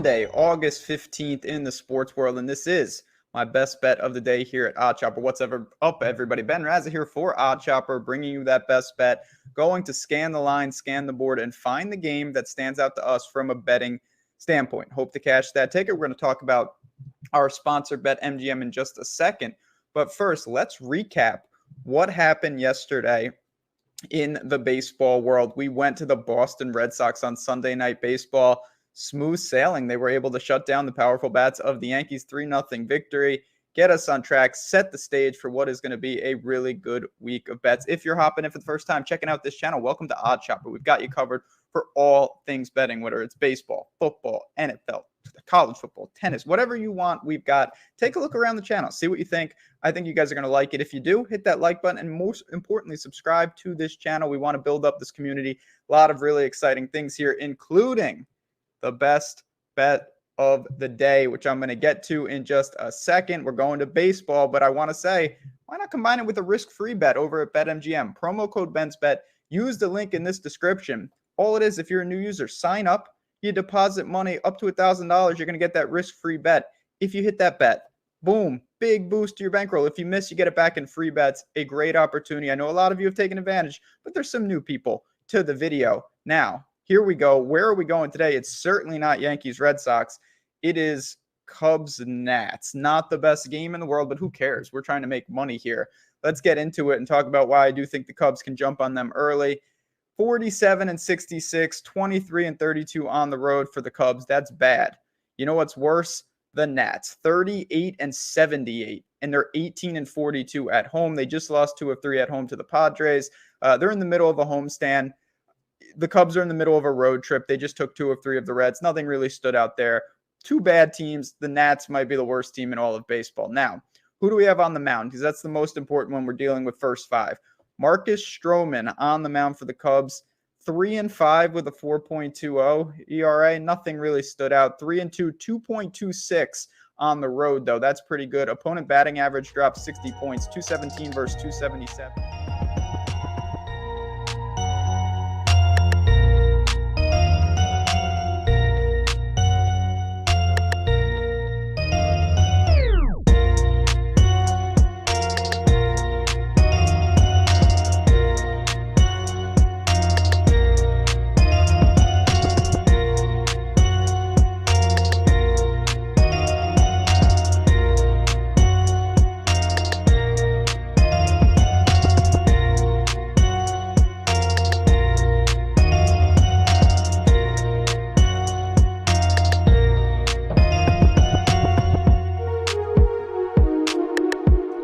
Monday, August 15th in the sports world, and this is my best bet of the day here at Odd Chopper. What's ever up, everybody? Ben Razza here for Odd Chopper, bringing you that best bet, going to scan the line, scan the board, and find the game that stands out to us from a betting standpoint. Hope to cash that ticket. We're going to talk about our sponsor, BetMGM, in just a second. But first, let's recap what happened yesterday in the baseball world. We went to the Boston Red Sox on Sunday Night Baseball. Smooth sailing. They were able to shut down the powerful bats of the Yankees. 3-0 victory. Get us on track. Set the stage for what is going to be a really good week of bets. If you're hopping in for the first time, checking out this channel, welcome to Odd Chopper. We've got you covered for all things betting, whether it's baseball, football, NFL, college football, tennis, whatever you want, we've got. Take a look around the channel. See what you think. I think you guys are going to like it. If you do, hit that like button, and most importantly, subscribe to this channel. We want to build up this community. A lot of really exciting things here, including the best bet of the day, which I'm going to get to in just a second. We're going to baseball, but I want to say, why not combine it with a risk-free bet over at BetMGM? Promo code BensBet. Use the link in this description. All it is, if you're a new user, sign up. You deposit money up to $1,000. You're going to get that risk-free bet. If you hit that bet, boom, big boost to your bankroll. If you miss, you get it back in free bets. A great opportunity. I know a lot of you have taken advantage, but there's some new people to the video. Now, here we go. Where are we going today? It's certainly not Yankees Red Sox. It is Cubs Nats. Not the best game in the world, but who cares? We're trying to make money here. Let's get into it and talk about why I do think the Cubs can jump on them early. 47-66, 23-32 on the road for the Cubs. That's bad. You know what's worse? The Nats, 38-78, and they're 18-42 at home. They just lost 2 of 3 at home to the Padres. They're in the middle of a homestand. The Cubs are in the middle of a road trip. They just took 2 of 3 of the Reds. Nothing really stood out there. 2 bad teams. The Nats might be the worst team in all of baseball. Now, who do we have on the mound? Because that's the most important when we're dealing with first 5. Marcus Stroman on the mound for the Cubs. 3-5 with a 4.20 ERA. Nothing really stood out. 3-2, 2.26 on the road, though. That's pretty good. Opponent batting average dropped 60 points. 217 versus 277.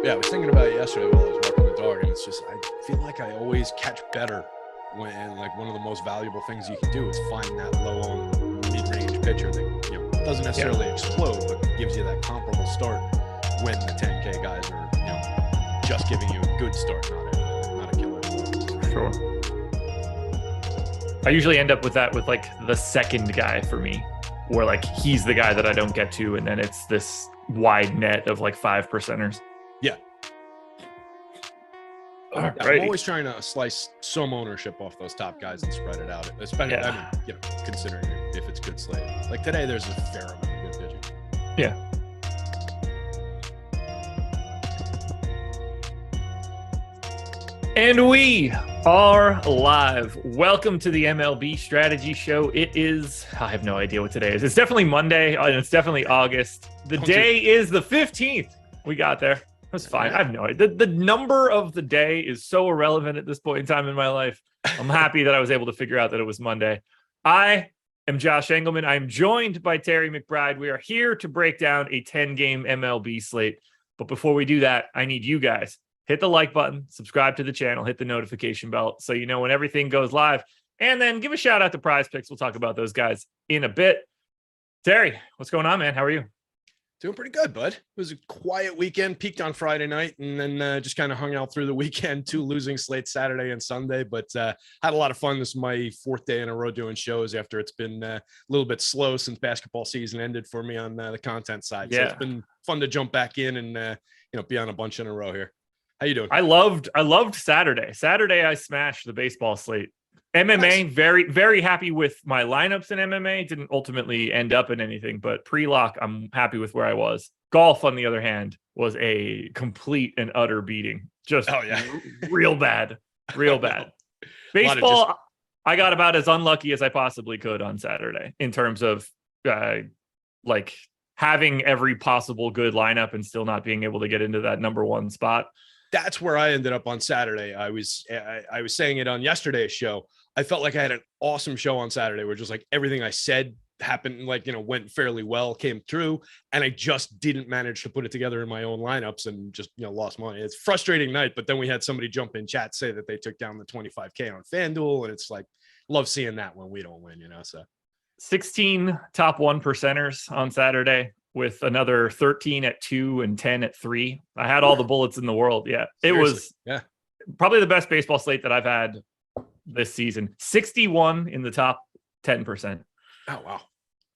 Yeah, I was thinking about it yesterday while I was walking the dog, and it's just, I feel like I always catch better when, and like one of the most valuable things you can do is find that low on mid-range pitcher that, you know, doesn't necessarily explode, but gives you that comparable start when the 10K guys are, you know, just giving you a good start, not a killer. Sure. I usually end up with that with like the second guy for me, where like he's the guy that I don't get to, and then it's this wide net of like 5%ers. Yeah. I'm always trying to slice some ownership off those top guys and spread it out. Especially, I mean, you know, considering if it's good slate. Like today, there's a fair amount of good pitching. Yeah. And we are live. Welcome to the MLB Strategy Show. It is, I have no idea what today is. It's definitely Monday, and it's definitely August. The day is the 15th. We got there. That's fine. I have no idea. The number of the day is so irrelevant at this point in time in my life. I'm happy that I was able to figure out that it was Monday. I am Josh Engleman. I'm joined by Terry McBride. We are here to break down a 10-game MLB slate. But before we do that, I need you guys. Hit the like button, subscribe to the channel, hit the notification bell so you know when everything goes live. And then give a shout out to Prize Picks. We'll talk about those guys in a bit. Terry, what's going on, man? How are you? Doing pretty good, bud. It was a quiet weekend, peaked on Friday night, and then just kind of hung out through the weekend. 2 losing slates Saturday and Sunday, but had a lot of fun. This is my 4th day in a row doing shows after it's been a little bit slow since basketball season ended for me on the content side. So it's been fun to jump back in and be on a bunch in a row here. How you doing? I loved Saturday. Saturday, I smashed the baseball slate. MMA, very, very happy with my lineups in MMA. Didn't ultimately end up in anything, but pre-lock, I'm happy with where I was. Golf, on the other hand, was a complete and utter beating. Just real bad. Real bad. Baseball, I got about as unlucky as I possibly could on Saturday in terms of like having every possible good lineup and still not being able to get into that number one spot. That's where I ended up on Saturday. I was saying it on yesterday's show. I felt like I had an awesome show on Saturday where just like everything I said happened, like, went fairly well, came through, and I just didn't manage to put it together in my own lineups and just, lost money. It's a frustrating night, but then we had somebody jump in chat, say that they took down the 25K on FanDuel, and it's like, love seeing that when we don't win, so. 16 top 1%ers on Saturday with another 13 at 2 and 10 at 3. I had all the bullets in the world. Yeah. Seriously. It was probably the best baseball slate that I've had this season. 61 in the top 10%. Oh, wow.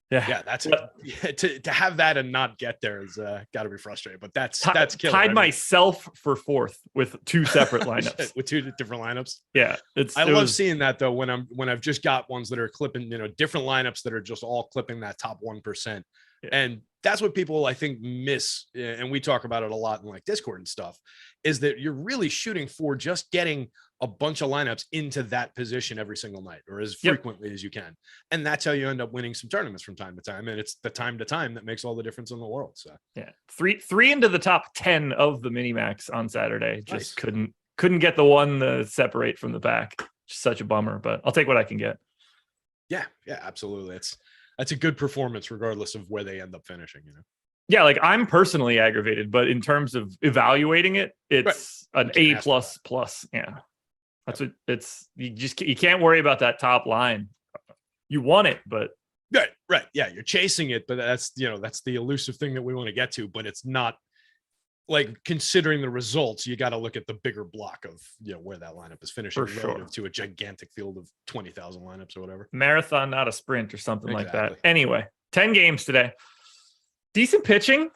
Yeah. That's to have that and not get there is got to be frustrating, but that's killer. Tied myself for fourth with 2 separate lineups. With 2 different lineups. Yeah. I love seeing that though, when I've just got ones that are clipping, different lineups that are just all clipping that top 1%. Yeah. And that's what people, I think, miss. And we talk about it a lot in like Discord and stuff, is that you're really shooting for just getting a bunch of lineups into that position every single night or as frequently as you can. And that's how you end up winning some tournaments from time to time. And it's the time to time that makes all the difference in the world. So yeah, three into the top 10 of the mini max on Saturday. Just couldn't get the one to separate from the pack. Just such a bummer, but I'll take what I can get. Yeah, absolutely. That's a good performance regardless of where they end up finishing, Yeah, like I'm personally aggravated, but in terms of evaluating it, it's an A++. Yeah. That's what it's. You can't worry about that top line. You want it, but right. Yeah, you're chasing it, but that's the elusive thing that we want to get to. But it's not like, considering the results, you got to look at the bigger block of where that lineup is finishing relative to a gigantic field of 20,000 lineups or whatever. Marathon, not a sprint or something like that. Anyway, 10 games today. Decent pitching.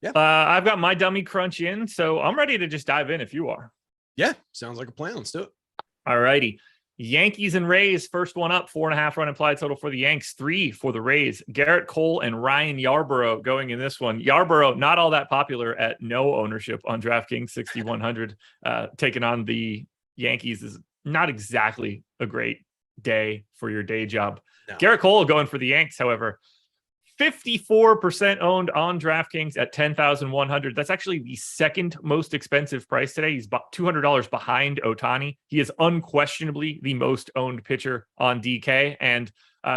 Yeah. I've got my dummy crunch in, so I'm ready to just dive in if you are. Yeah, sounds like a plan. Let's do it. All righty. Yankees and Rays, first one up, 4.5 run implied total for the Yanks, 3 for the Rays. Garrett Cole and Ryan Yarbrough going in this one. Yarbrough, not all that popular at no ownership on DraftKings 6,100. Taking on the Yankees is not exactly a great day for your day job. No. Garrett Cole going for the Yanks, however, 54% owned on DraftKings at 10,100. That's actually the second most expensive price today. He's about $200 behind Ohtani. He is unquestionably the most owned pitcher on DK. And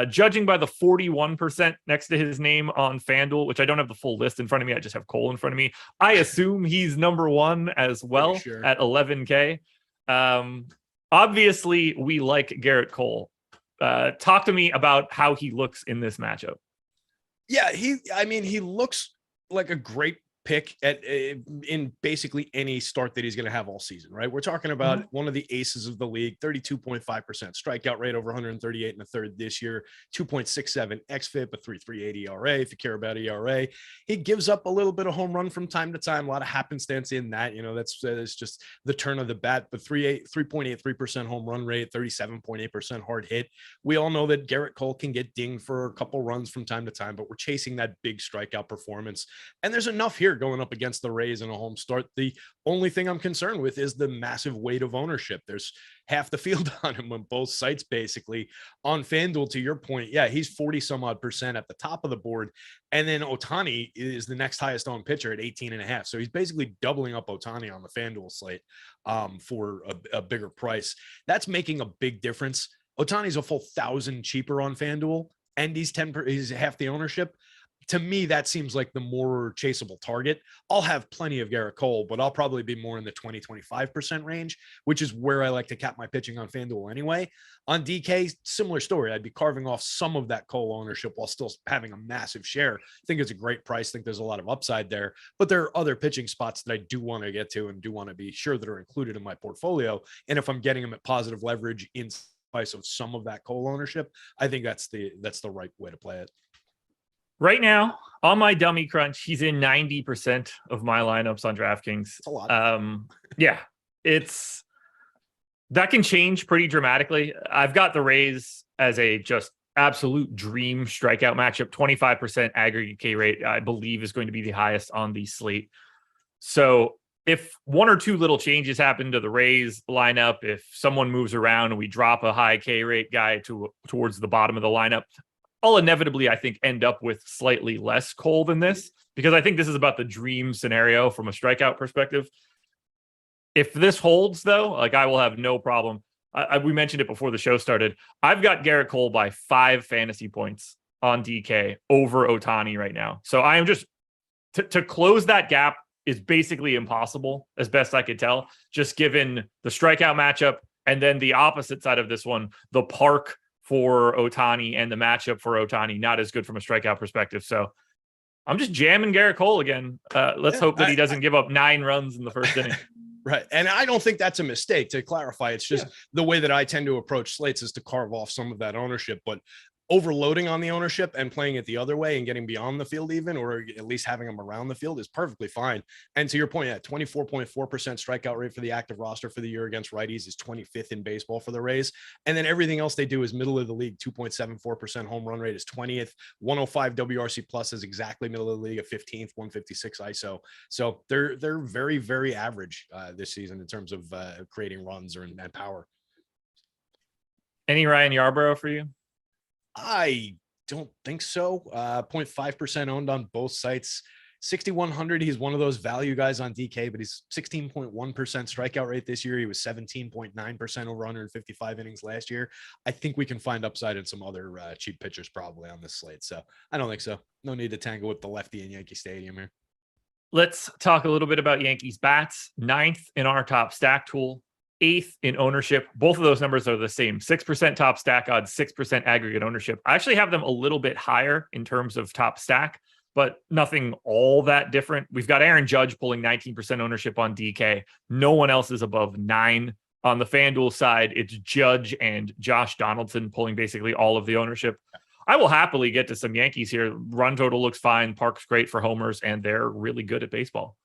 judging by the 41% next to his name on FanDuel, which I don't have the full list in front of me, I just have Cole in front of me, I assume he's number one as well at 11K. Obviously, we like Garrett Cole. Talk to me about how he looks in this matchup. Yeah, he looks like a great pick in basically any start that he's going to have all season, right? We're talking about one of the aces of the league, 32.5% strikeout rate, over 138 and a third this year, 2.67 xFIP, a 3.38 ERA. If you care about ERA, he gives up a little bit of home run from time to time, a lot of happenstance in that, that's just the turn of the bat, but 3.83% home run rate, 37.8% hard hit. We all know that Garrett Cole can get dinged for a couple runs from time to time, but we're chasing that big strikeout performance. And there's enough here going up against the Rays in a home start. The only thing I'm concerned with is the massive weight of ownership. There's half the field on him on both sites, basically. On FanDuel, to your point, yeah, he's 40 some odd percent at the top of the board. And then Ohtani is the next highest owned pitcher at 18.5. So he's basically doubling up Ohtani on the FanDuel slate for a bigger price. That's making a big difference. Ohtani's a full 1,000 cheaper on FanDuel, and he's half the ownership. To me, that seems like the more chaseable target. I'll have plenty of Garrett Cole, but I'll probably be more in the 20-25% range, which is where I like to cap my pitching on FanDuel anyway. On DK, similar story. I'd be carving off some of that Cole ownership while still having a massive share. I think it's a great price. I think there's a lot of upside there, but there are other pitching spots that I do want to get to and do want to be sure that are included in my portfolio. And if I'm getting them at positive leverage in price of some of that Cole ownership, I think that's the right way to play it. Right now, on my dummy crunch, he's in 90% of my lineups on DraftKings. That's a lot. Yeah, it's That can change pretty dramatically. I've got the Rays as a just absolute dream strikeout matchup. 25% aggregate K rate, I believe, is going to be the highest on the slate. So if one or two little changes happen to the Rays lineup, if someone moves around and we drop a high K rate guy towards the bottom of the lineup, I'll inevitably, I think, end up with slightly less Cole than this, because I think this is about the dream scenario from a strikeout perspective. If this holds, though, like, I will have no problem. We mentioned it before the show started. I've got Garrett Cole by 5 fantasy points on DK over Ohtani right now. So I am just to close that gap is basically impossible, as best I could tell, just given the strikeout matchup, and then the opposite side of this one, the park for Ohtani and the matchup for Ohtani, not as good from a strikeout perspective. So I'm just jamming Garrett Cole again. Let's hope that he doesn't give up 9 runs in the first inning. Right. And I don't think that's a mistake, to clarify. It's just the way that I tend to approach slates is to carve off some of that ownership, but overloading on the ownership and playing it the other way and getting beyond the field even, or at least having them around the field, is perfectly fine. And to your point, 24.4% strikeout rate for the active roster for the year against righties is 25th in baseball for the Rays. And then everything else they do is middle of the league. 2.74% home run rate is 20th. 105 WRC plus is exactly middle of the league at 15th. 156 ISO. So they're very, very average this season in terms of creating runs and power. Any Ryan Yarbrough for you? I don't think so. 0.5% owned on both sites. 6,100. He's one of those value guys on DK, but he's 16.1% strikeout rate this year. He was 17.9% over 155 innings last year. I think we can find upside in some other cheap pitchers probably on this slate. So I don't think so. No need to tangle with the lefty in Yankee Stadium here. Let's talk a little bit about Yankees bats. 9th in our top stack tool. 8th in ownership. Both of those numbers are the same. 6% top stack odds, 6% aggregate ownership. I actually have them a little bit higher in terms of top stack, but nothing all that different. We've got Aaron Judge pulling 19% ownership on DK. No one else is above 9. On the FanDuel side, it's Judge and Josh Donaldson pulling basically all of the ownership. I will happily get to some Yankees here. Run total looks fine. Park's great for homers, and they're really good at baseball.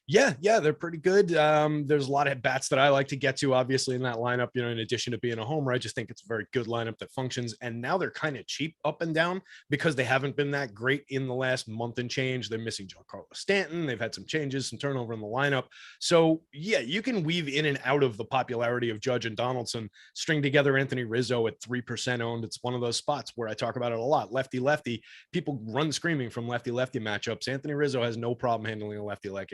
Yeah, they're pretty good. There's a lot of bats that I like to get to, obviously, in that lineup, in addition to being a homer. I just think it's a very good lineup that functions. And now they're kind of cheap up and down because they haven't been that great in the last month and change. They're missing Giancarlo Stanton. They've had some changes, some turnover in the lineup. So, yeah, you can weave in and out of the popularity of Judge and Donaldson, string together Anthony Rizzo at 3% owned. It's one of those spots where I talk about it a lot. Lefty-lefty. People run screaming from lefty-lefty matchups. Anthony Rizzo has no problem handling a lefty like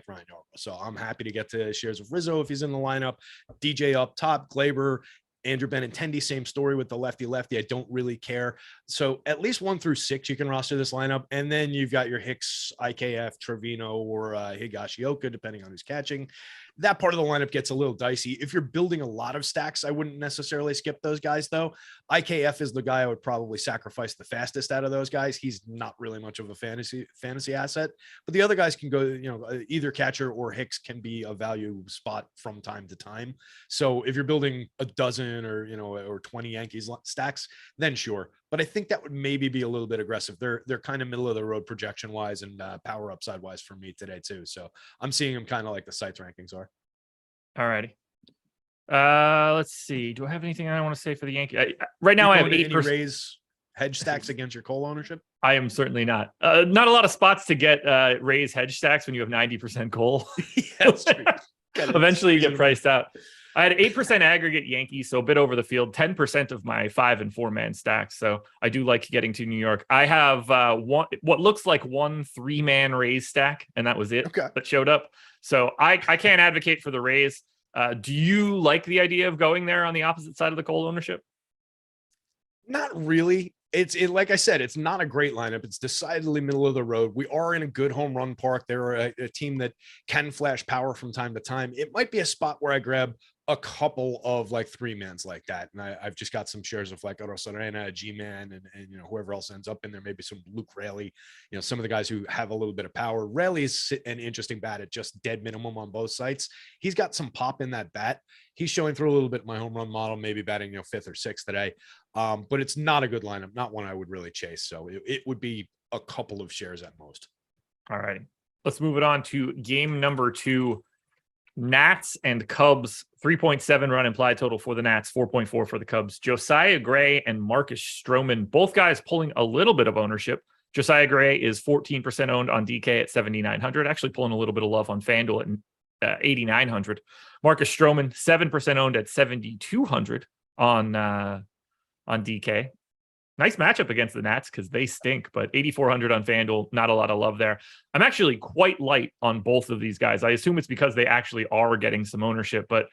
Ryan Yarbrough. So I'm happy to get to shares of Rizzo if he's in the lineup. DJ up top, Glaber, Andrew Benintendi, same story with the lefty. I don't really care. So at least 1 through 6, you can roster this lineup. And then you've got your Hicks, IKF, Trevino, or Higashioka, depending on who's catching. That part of the lineup gets a little dicey. If you're building a lot of stacks, I wouldn't necessarily skip those guys, though. IKF is the guy I would probably sacrifice the fastest out of those guys. He's not really much of a fantasy asset, but the other guys can go, either catcher or Hicks can be a value spot from time to time. So if you're building a dozen or 20 Yankees stacks, then sure. But I think that would maybe be a little bit aggressive. They're kind of middle of the road projection wise and power upside wise for me today too. So I'm seeing them kind of like the sites rankings are. All righty. Let's see. Do I have anything I want to say for the Yankees? Right now I have 8% raise hedge stacks against your Cole ownership. I am certainly not. Not a lot of spots to get raise hedge stacks when you have 90% Cole. Yeah, that's true. Eventually you get priced out. I had 8% aggregate Yankees, so a bit over the field, 10% of my 5- and 4-man stacks. So I do like getting to New York. I have what looks like 1 3-man Rays stack, and that was it that showed up. So I can't advocate for the Rays. Do you like the idea of going there on the opposite side of the Cole ownership? Not really. Like I said, it's not a great lineup. It's decidedly middle of the road. We are in a good home run park. They're a team that can flash power from time to time. It might be a spot where I grab a couple of like 3-mans like that. And I've just got some shares of like Orosorena, G-Man, and whoever else ends up in there, maybe some Luke Raley, some of the guys who have a little bit of power. Raley's an interesting bat at just dead minimum on both sites. He's got some pop in that bat. He's showing through a little bit in my home run model, maybe batting 5th or 6th today. But it's not a good lineup, not one I would really chase. So it would be a couple of shares at most. All right. Let's move it on to game number 2. Nats and Cubs, 3.7 run implied total for the Nats, 4.4 for the Cubs. Josiah Gray and Marcus Stroman, both guys pulling a little bit of ownership. Josiah Gray is 14% owned on DK at 7,900, actually pulling a little bit of love on FanDuel at 8,900. Marcus Stroman, 7% owned at 7,200 on DK. Nice matchup against the Nats because they stink, but 8,400 on FanDuel, not a lot of love there. I'm actually quite light on both of these guys. I assume it's because they actually are getting some ownership, but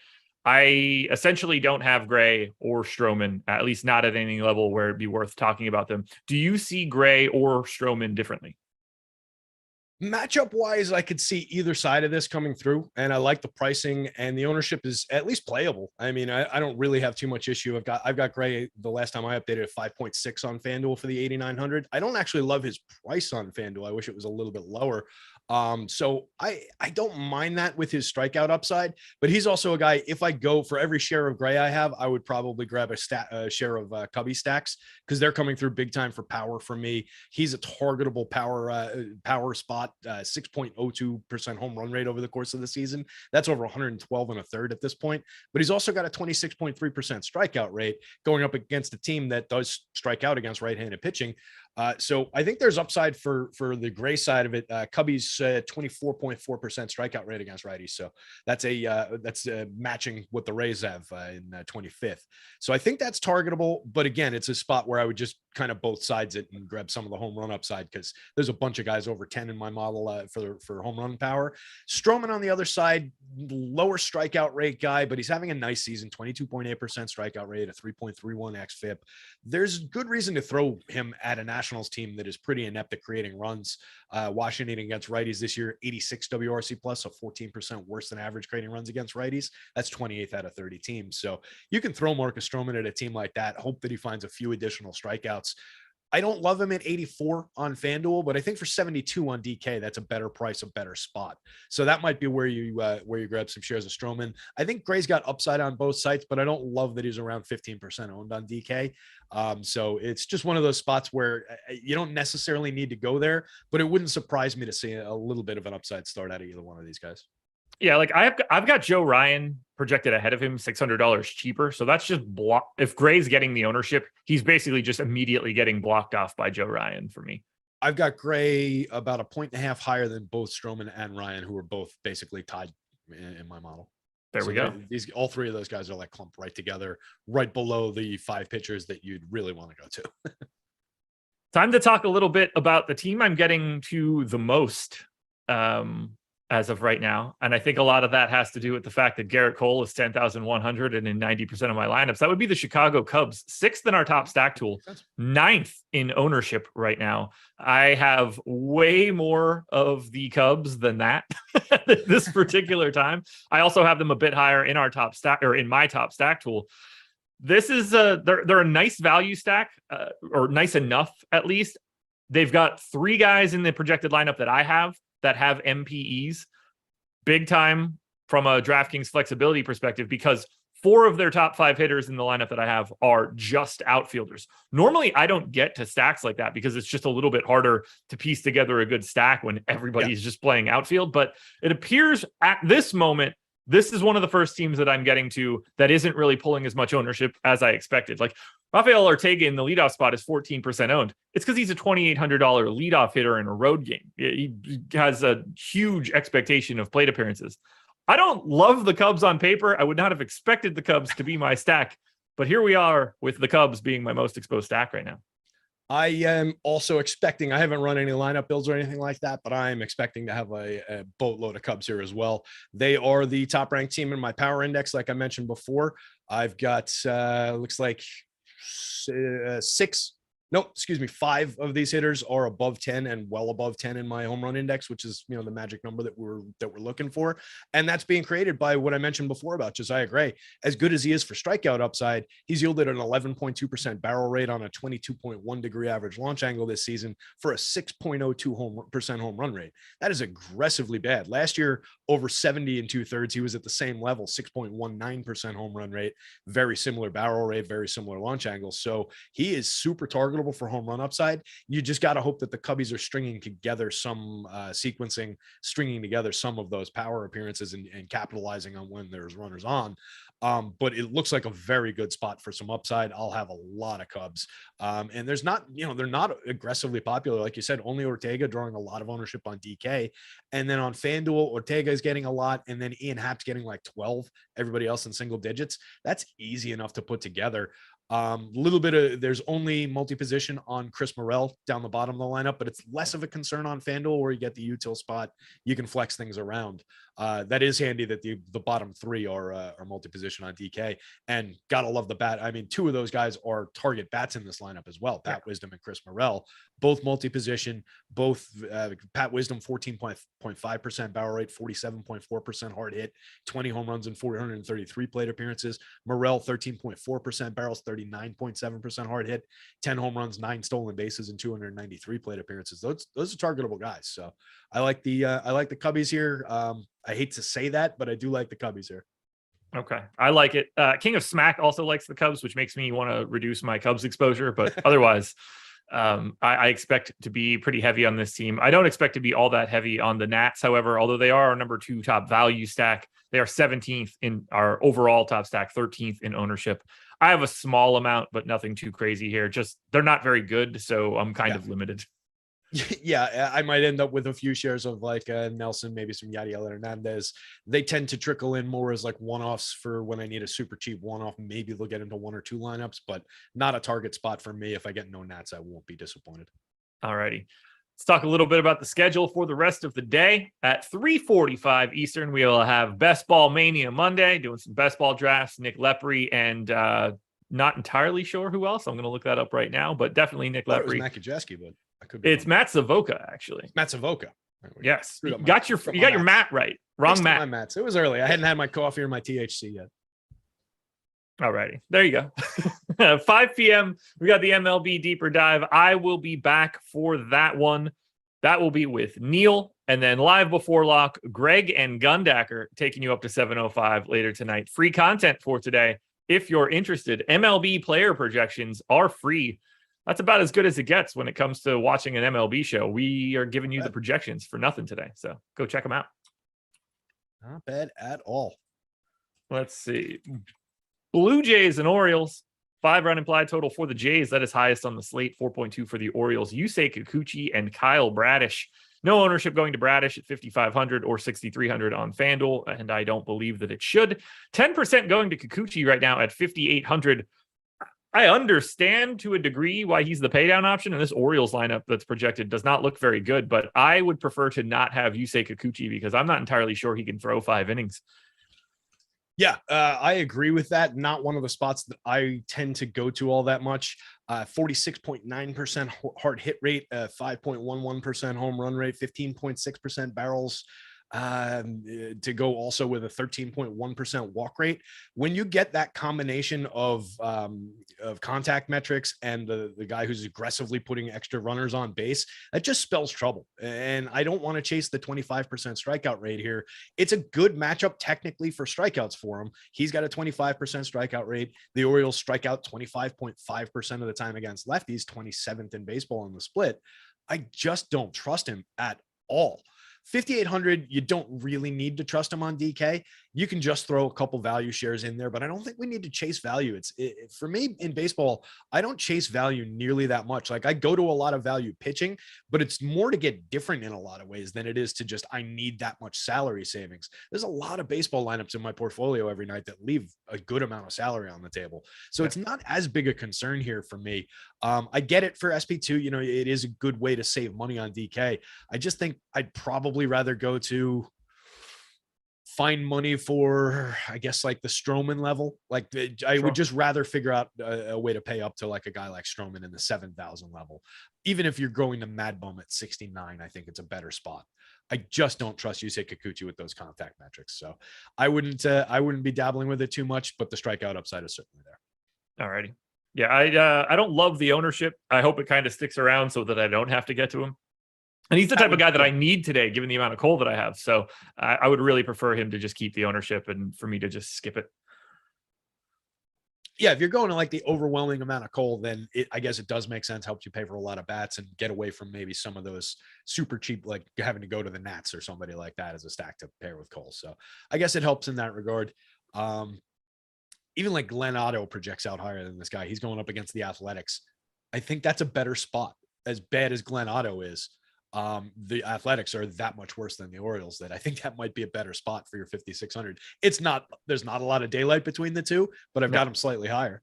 I essentially don't have Gray or Stroman, at least not at any level where it'd be worth talking about them. Do you see Gray or Stroman differently? Matchup wise, I could see either side of this coming through, and I like the pricing, and the ownership is at least playable. I mean, I don't really have too much issue. I've got Gray the last time I updated at 5.6 on FanDuel for the 8,900. I don't actually love his price on FanDuel. I wish it was a little bit lower. So I don't mind that with his strikeout upside, but he's also a guy, if I go for every share of Gray I have, I would probably grab a share of Cubby stacks because they're coming through big time for power for me. He's a targetable power spot, 6.02% home run rate over the course of the season. That's over 112 and a third at this point, but he's also got a 26.3% strikeout rate going up against a team that does strike out against right-handed pitching. So I think there's upside for the Gray side of it. Cubby's 24.4% strikeout rate against righties. So that's matching what the Rays have in 25th. So I think that's targetable. But again, it's a spot where I would just kind of both sides it and grab some of the home run upside because there's a bunch of guys over 10 in my model for home run power. Stroman on the other side, lower strikeout rate guy, but he's having a nice season, 22.8% strikeout rate, a 3.31 xFIP. There's good reason to throw him at a Nationals team that is pretty inept at creating runs. Washington against righties this year, 86 WRC plus, so 14% worse than average creating runs against righties. That's 28th out of 30 teams. So you can throw Marcus Stroman at a team like that, hope that he finds a few additional strikeouts. I don't love him at 84 on FanDuel, but I think for 72 on DK, that's a better price, a better spot. So that might be where you grab some shares of Stroman. I think Gray's got upside on both sites, but I don't love that he's around 15% owned on DK. So it's just one of those spots where you don't necessarily need to go there, but it wouldn't surprise me to see a little bit of an upside start out of either one of these guys. Yeah, like I've got Joe Ryan projected ahead of him, $600 cheaper. So that's just block. If Gray's getting the ownership, he's basically just immediately getting blocked off by Joe Ryan for me. I've got Gray about 1.5 higher than both Stroman and Ryan, who are both basically tied in my model. There we go. All three of those guys are like clumped right together, right below the 5 pitchers that you'd really want to go to. Time to talk a little bit about the team I'm getting to the most as of right now. And I think a lot of that has to do with the fact that Garrett Cole is 10,100 and in 90% of my lineups. That would be the Chicago Cubs, 6th in our top stack tool, 9th in ownership right now. I have way more of the Cubs than that at this particular time. I also have them a bit higher in our top stack, or in my top stack tool. This is they're a nice value stack, or nice enough at least. They've got 3 guys in the projected lineup that I have that have MPEs, big time from a DraftKings flexibility perspective, because 4 of their top 5 hitters in the lineup that I have are just outfielders. Normally, I don't get to stacks like that because it's just a little bit harder to piece together a good stack when everybody's just playing outfield. But it appears at this moment, this is one of the first teams that I'm getting to that isn't really pulling as much ownership as I expected. Like Rafael Ortega in the leadoff spot is 14% owned. It's because he's a $2,800 leadoff hitter in a road game. He has a huge expectation of plate appearances. I don't love the Cubs on paper. I would not have expected the Cubs to be my stack, but here we are with the Cubs being my most exposed stack right now. I am also expecting, I haven't run any lineup builds or anything like that, but I'm expecting to have a boatload of Cubs here as well. They are the top ranked team in my power index. Like I mentioned before, I've got, looks like 5 of these hitters are above 10 and well above 10 in my home run index, which is, the magic number that we're looking for. And that's being created by what I mentioned before about Josiah Gray. As good as he is for strikeout upside, he's yielded an 11.2% barrel rate on a 22.1 degree average launch angle this season for a 6.02% home run rate. That is aggressively bad. Last year, over 70 and 2/3, he was at the same level, 6.19% home run rate, very similar barrel rate, very similar launch angle. So he is super targetable targetable for home run upside. You just got to hope that the Cubbies are stringing together some stringing together some of those power appearances and capitalizing on when there's runners on. But it looks like a very good spot for some upside. I'll have a lot of Cubs. And there's not, they're not aggressively popular. Like you said, only Ortega drawing a lot of ownership on DK. And then on FanDuel, Ortega is getting a lot. And then Ian Happ's getting like 12, everybody else in single digits. That's easy enough to put together. There's only multi-position on Chris Morel down the bottom of the lineup, but it's less of a concern on FanDuel where you get the util spot. You can flex things around. That is handy that the bottom three are multi-position on DK, and gotta love the bat. I mean, two of those guys are target bats in this lineup as well. Pat Wisdom and Chris Morel, both multi-position, both Pat Wisdom 14.5% barrel rate, 47.4% hard hit, 20 home runs and 433 plate appearances. Morel 13.4% barrels, 39.7% hard hit, 10 home runs, 9 stolen bases, and 293 plate appearances. Those are targetable guys. So I like the Cubbies here. I hate to say that, but I do like the Cubbies here. Okay, I like it. King of Smack also likes the Cubs, which makes me want to reduce my Cubs exposure. But otherwise, I expect to be pretty heavy on this team. I don't expect to be all that heavy on the Nats, however, although they are our number 2 top value stack. They are 17th in our overall top stack, 13th in ownership. I have a small amount, but nothing too crazy here. Just they're not very good, so I'm kind of limited. Yeah, I might end up with a few shares of like Nelson, maybe some Yadiel Hernandez. They tend to trickle in more as like one-offs for when I need a super cheap one-off. Maybe they'll get into 1 or 2 lineups, but not a target spot for me. If I get no Nats, I won't be disappointed. All righty. Let's talk a little bit about the schedule for the rest of the day. At 3:45 Eastern, we will have Best Ball Mania Monday, doing some best ball drafts. Nick Lepre and not entirely sure who else. I'm going to look that up right now, but definitely Nick Lepre. It was Matt Kajeski, but I could be it's wrong. Matt Savoca, actually. Matt Savoca. Yes, you got your Matt right. Wrong Matt. My Mats. It was early. I hadn't had my coffee or my THC yet. All righty. There you go. 5 p.m. We got the MLB Deeper Dive. I will be back for that one. That will be with Neil. And then live before lock, Greg and Gundacker taking you up to 7:05 later tonight. Free content for today. If you're interested, MLB player projections are free. That's about as good as it gets when it comes to watching an MLB show. We are giving you the projections for nothing today. So go check them out. Not bad at all. Let's see. Blue Jays and Orioles. 5-run implied total for the Jays. That is highest on the slate. 4.2 for the Orioles. Yusei Kikuchi and Kyle Bradish. No ownership going to Bradish at 5,500 or 6,300 on FanDuel, and I don't believe that it should. 10% going to Kikuchi right now at 5,800. I understand to a degree why he's the paydown option, and this Orioles lineup that's projected does not look very good, but I would prefer to not have Yusei Kikuchi because I'm not entirely sure he can throw 5 innings. Yeah, I agree with that. Not one of the spots that I tend to go to all that much. 46.9% hard hit rate, 5.11% home run rate, 15.6% barrels. To go also with a 13.1% walk rate. When you get that combination of contact metrics and the guy who's aggressively putting extra runners on base, that just spells trouble. And I don't want to chase the 25% strikeout rate here. It's a good matchup technically for strikeouts for him. He's got a 25% strikeout rate. The Orioles strike out 25.5% of the time against lefties, 27th in baseball on the split. I just don't trust him at all. 5,800, you don't really need to trust him on DK. You can just throw a couple value shares in there, but I don't think we need to chase value. For me in baseball, I don't chase value nearly that much. Like I go to a lot of value pitching, but it's more to get different in a lot of ways than it is to just, I need that much salary savings. There's a lot of baseball lineups in my portfolio every night that leave a good amount of salary on the table. So it's not as big a concern here for me. I get it for SP2, it is a good way to save money on DK. I just think I'd probably rather go to find money for, I guess, like the Stroman level. Like I would just rather figure out a way to pay up to like a guy like Stroman in the 7,000 level. Even if you're going to Mad Bum at 69, I think it's a better spot. I just don't trust Yusei Kikuchi with those contact metrics. So I wouldn't be dabbling with it too much, but the strikeout upside is certainly there. All righty. Yeah, I don't love the ownership. I hope it kind of sticks around so that I don't have to get to him. And he's the type of guy that I need today, given the amount of coal that I have. So I would really prefer him to just keep the ownership and for me to just skip it. Yeah, if you're going to like the overwhelming amount of Cole, then I guess it does make sense. Helps you pay for a lot of bats and get away from maybe some of those super cheap, like having to go to the Nats or somebody like that as a stack to pair with Cole. So I guess it helps in that regard. Even like Glenn Otto projects out higher than this guy. He's going up against the Athletics. I think that's a better spot. As bad as Glenn Otto is, the Athletics are that much worse than the Orioles that I think that might be a better spot for your 5,600. There's not a lot of daylight between the two, but I've got them slightly higher.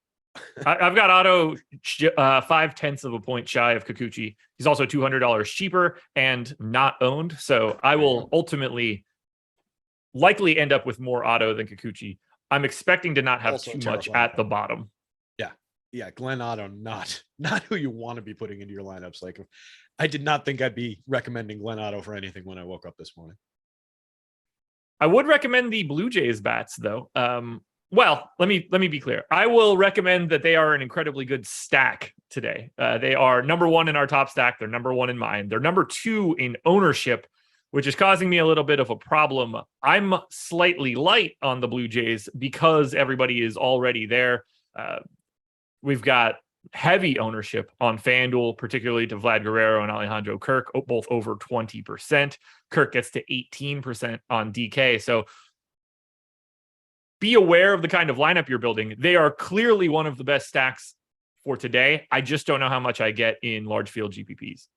I've got Otto 0.5 of a point shy of Kikuchi. He's also $200 cheaper and not owned. So I will ultimately likely end up with more Otto than Kikuchi. I'm expecting to not have too much at the bottom. Yeah, Glenn Otto, not who you want to be putting into your lineups. Like, I did not think I'd be recommending Glenn Otto for anything when I woke up this morning. I would recommend the Blue Jays bats, though. Well, let me be clear. I will recommend that they are an incredibly good stack today. They are number one in our top stack. They're number one in mine. They're number two in ownership, which is causing me a little bit of a problem. I'm slightly light on the Blue Jays because everybody is already there. We've got heavy ownership on FanDuel, particularly to Vlad Guerrero and Alejandro Kirk, both over 20%. Kirk gets to 18% on DK. So be aware of the kind of lineup you're building. They are clearly one of the best stacks for today. I just don't know how much I get in large field GPPs.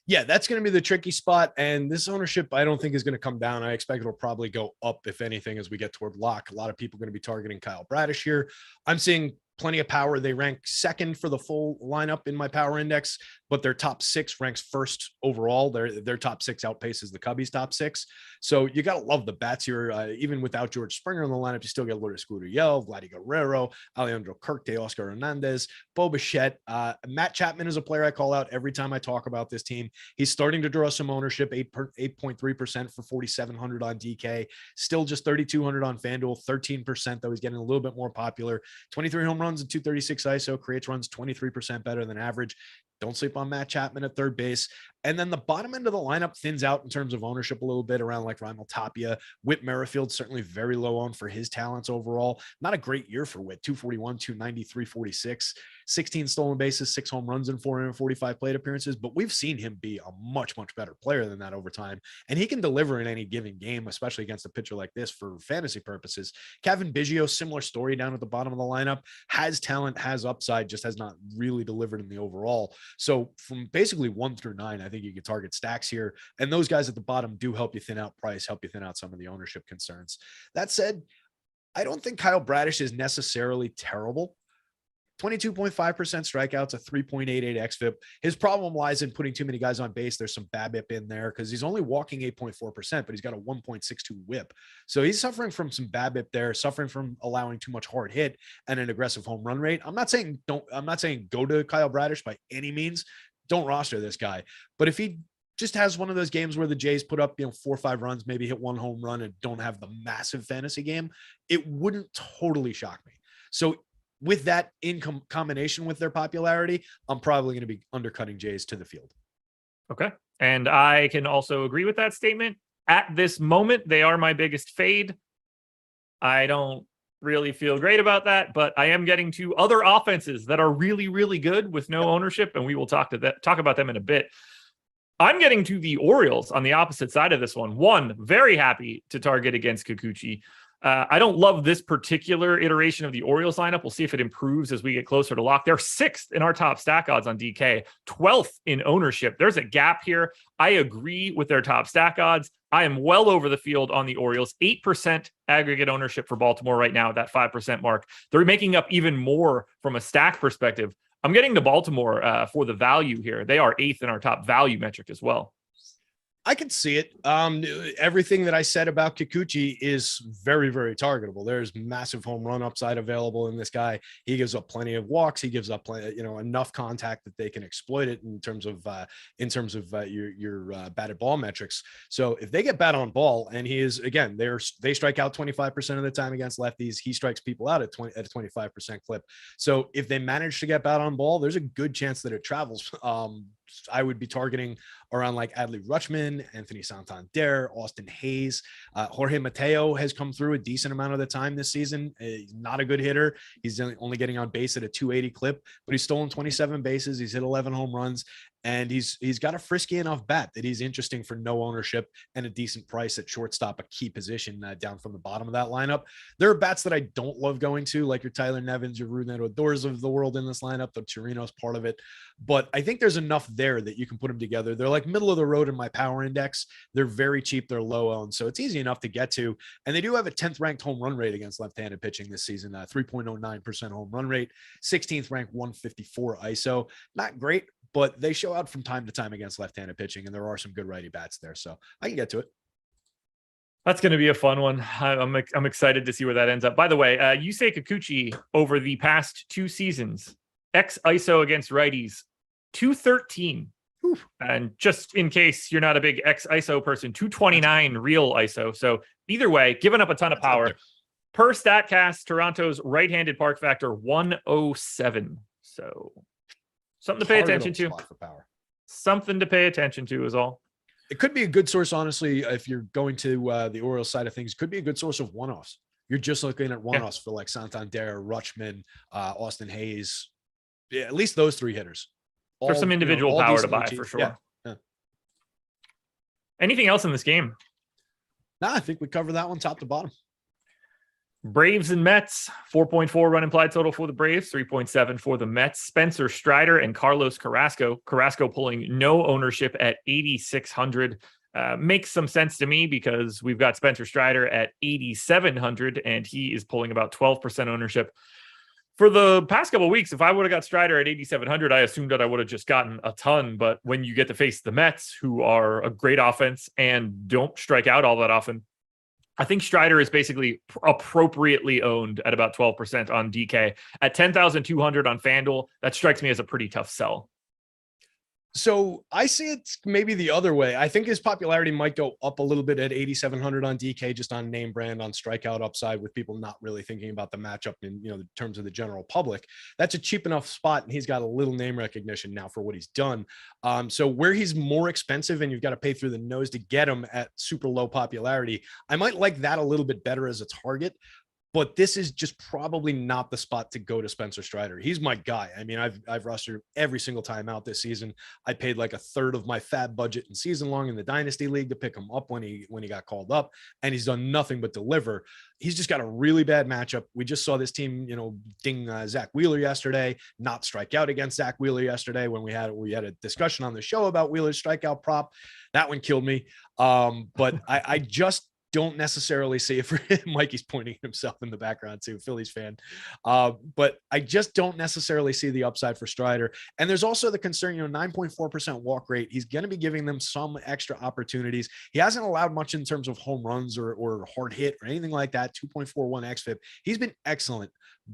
Yeah, that's going to be the tricky spot. And this ownership, I don't think is going to come down. I expect it'll probably go up, if anything, as we get toward lock. A lot of people are going to be targeting Kyle Bradish here. I'm seeing plenty of power. They rank second for the full lineup in my power index, but their top six ranks first overall. Their top six outpaces the Cubbies' top six. So you got to love the bats here. Even without George Springer in the lineup, you still get Lourdes Gurriel, Vladdy Guerrero, Alejandro Kirk, Oscar Hernandez, Bo Bichette. Matt Chapman is a player I call out every time I talk about this team. He's starting to draw some ownership, 8.3% for 4,700 on DK, still just 3,200 on FanDuel, 13%, though he's getting a little bit more popular. 23 home runs and 236 ISO, creates runs 23% better than average. Don't sleep on Matt Chapman at third base. And then the bottom end of the lineup thins out in terms of ownership a little bit around like Raimel Tapia. Whit Merrifield, certainly very low owned for his talents overall. Not a great year for Whit, 241, 290, 346, 16 stolen bases, 6 home runs, and 445 plate appearances. But we've seen him be a much, much better player than that over time. And he can deliver in any given game, especially against a pitcher like this for fantasy purposes. Kevin Biggio, similar story down at the bottom of the lineup, has talent, has upside, just has not really delivered in the overall. So from basically 1 through 9, I think you can target stacks here. And those guys at the bottom do help you thin out price, help you thin out some of the ownership concerns. That said, I don't think Kyle Bradish is necessarily terrible. 22.5% strikeouts, a 3.88 xFIP. His problem lies in putting too many guys on base. There's some BABIP in there because he's only walking 8.4%, but he's got a 1.62 whip. So he's suffering from some BABIP there, suffering from allowing too much hard hit and an aggressive home run rate. I'm not saying go to Kyle Bradish by any means. Don't roster this guy. But if he just has one of those games where the Jays put up, 4 or 5 runs, maybe hit 1 home run and don't have the massive fantasy game, it wouldn't totally shock me. So with that in combination with their popularity, I'm probably going to be undercutting Jays to the field. Okay. And I can also agree with that statement. At this moment, they are my biggest fade. I don't really feel great about that, but I am getting to other offenses that are really, really good with no ownership, and we will talk about them in a bit. I'm getting to the Orioles on the opposite side of this one. One, very happy to target against Kikuchi. I don't love this particular iteration of the Orioles lineup. We'll see if it improves as we get closer to lock. They're 6th in our top stack odds on DK, 12th in ownership. There's a gap here. I agree with their top stack odds. I am well over the field on the Orioles. 8% aggregate ownership for Baltimore right now at that 5% mark. They're making up even more from a stack perspective. I'm getting to Baltimore for the value here. They are 8th in our top value metric as well. I can see it. Everything that I said about Kikuchi is very, very targetable. There's massive home run upside available in this guy. He gives up plenty of walks. He gives up enough contact that they can exploit it in terms of your batted ball metrics. So if they get bat on ball, and he is, again, they strike out 25% of the time against lefties. He strikes people out at a 25% clip. So if they manage to get bat on ball, there's a good chance that it travels I would be targeting around like Adley Rutschman, Anthony Santander, Austin Hayes. Jorge Mateo has come through a decent amount of the time this season. He's not a good hitter. He's only getting on base at a 280 clip, but he's stolen 27 bases. He's hit 11 home runs. And he's got a frisky enough bat that he's interesting for no ownership and a decent price at shortstop, a key position down from the bottom of that lineup. There are bats that I don't love going to, like your Tyler Nevins, your Rougned Odors of the world in this lineup. The Chirino's part of it. But I think there's enough there that you can put them together. They're like middle of the road in my power index. They're very cheap. They're low owned. So it's easy enough to get to. And they do have a 10th ranked home run rate against left-handed pitching this season, 3.09% home run rate, 16th ranked 154 ISO. Not great, but they show out from time to time against left-handed pitching, and there are some good righty bats there. So I can get to it. That's going to be a fun one. I'm excited to see where that ends up. By the way, Yusei Kikuchi over the past 2 seasons, X ISO against righties, 213. Oof. And just in case you're not a big X ISO person, 229 real ISO. So either way, giving up a ton of power. Per StatCast, Toronto's right-handed park factor 107. So something to pay attention to. Something to pay attention to is all. It could be a good source, honestly, if you're going to the Orioles side of things. Could be a good source of one-offs. You're just looking at one-offs for like Santander, Rutschman, Austin Hayes. Yeah, at least those 3 hitters. For some individual power to buy, for sure. Yeah. Anything else in this game? No, I think we covered that one top to bottom. Braves and Mets, 4.4 run implied total for the Braves, 3.7 for the Mets. Spencer Strider and Carlos Carrasco. Carrasco pulling no ownership at 8,600. Makes some sense to me because we've got Spencer Strider at 8,700 and he is pulling about 12% ownership. For the past couple of weeks, if I would have got Strider at 8,700, I assumed that I would have just gotten a ton. But when you get to face the Mets, who are a great offense and don't strike out all that often, I think Strider is basically appropriately owned at about 12% on DK. At 10,200 on FanDuel, that strikes me as a pretty tough sell. So I see it maybe the other way. I think his popularity might go up a little bit at 8,700 on DK, just on name brand, on strikeout upside, with people not really thinking about the matchup in, in terms of the general public. That's a cheap enough spot, and he's got a little name recognition now for what he's done. So where he's more expensive and you've got to pay through the nose to get him at super low popularity, I might like that a little bit better as a target. But this is just probably not the spot to go to Spencer Strider. He's my guy. I mean, I've rostered every single time out this season. I paid like a third of my fab budget in season long in the Dynasty League to pick him up when he got called up, and he's done nothing but deliver. He's just got a really bad matchup. We just saw this team, ding Zach Wheeler yesterday, not strike out against Zach Wheeler yesterday when we had a discussion on the show about Wheeler's strikeout prop. That one killed me. But I just don't necessarily see it for him. Mikey's pointing himself in the background too, Phillies fan. But I just don't necessarily see the upside for Strider. And there's also the concern, 9.4% walk rate. He's going to be giving them some extra opportunities. He hasn't allowed much in terms of home runs or hard hit or anything like that. 2.41 xFIP. He's been excellent,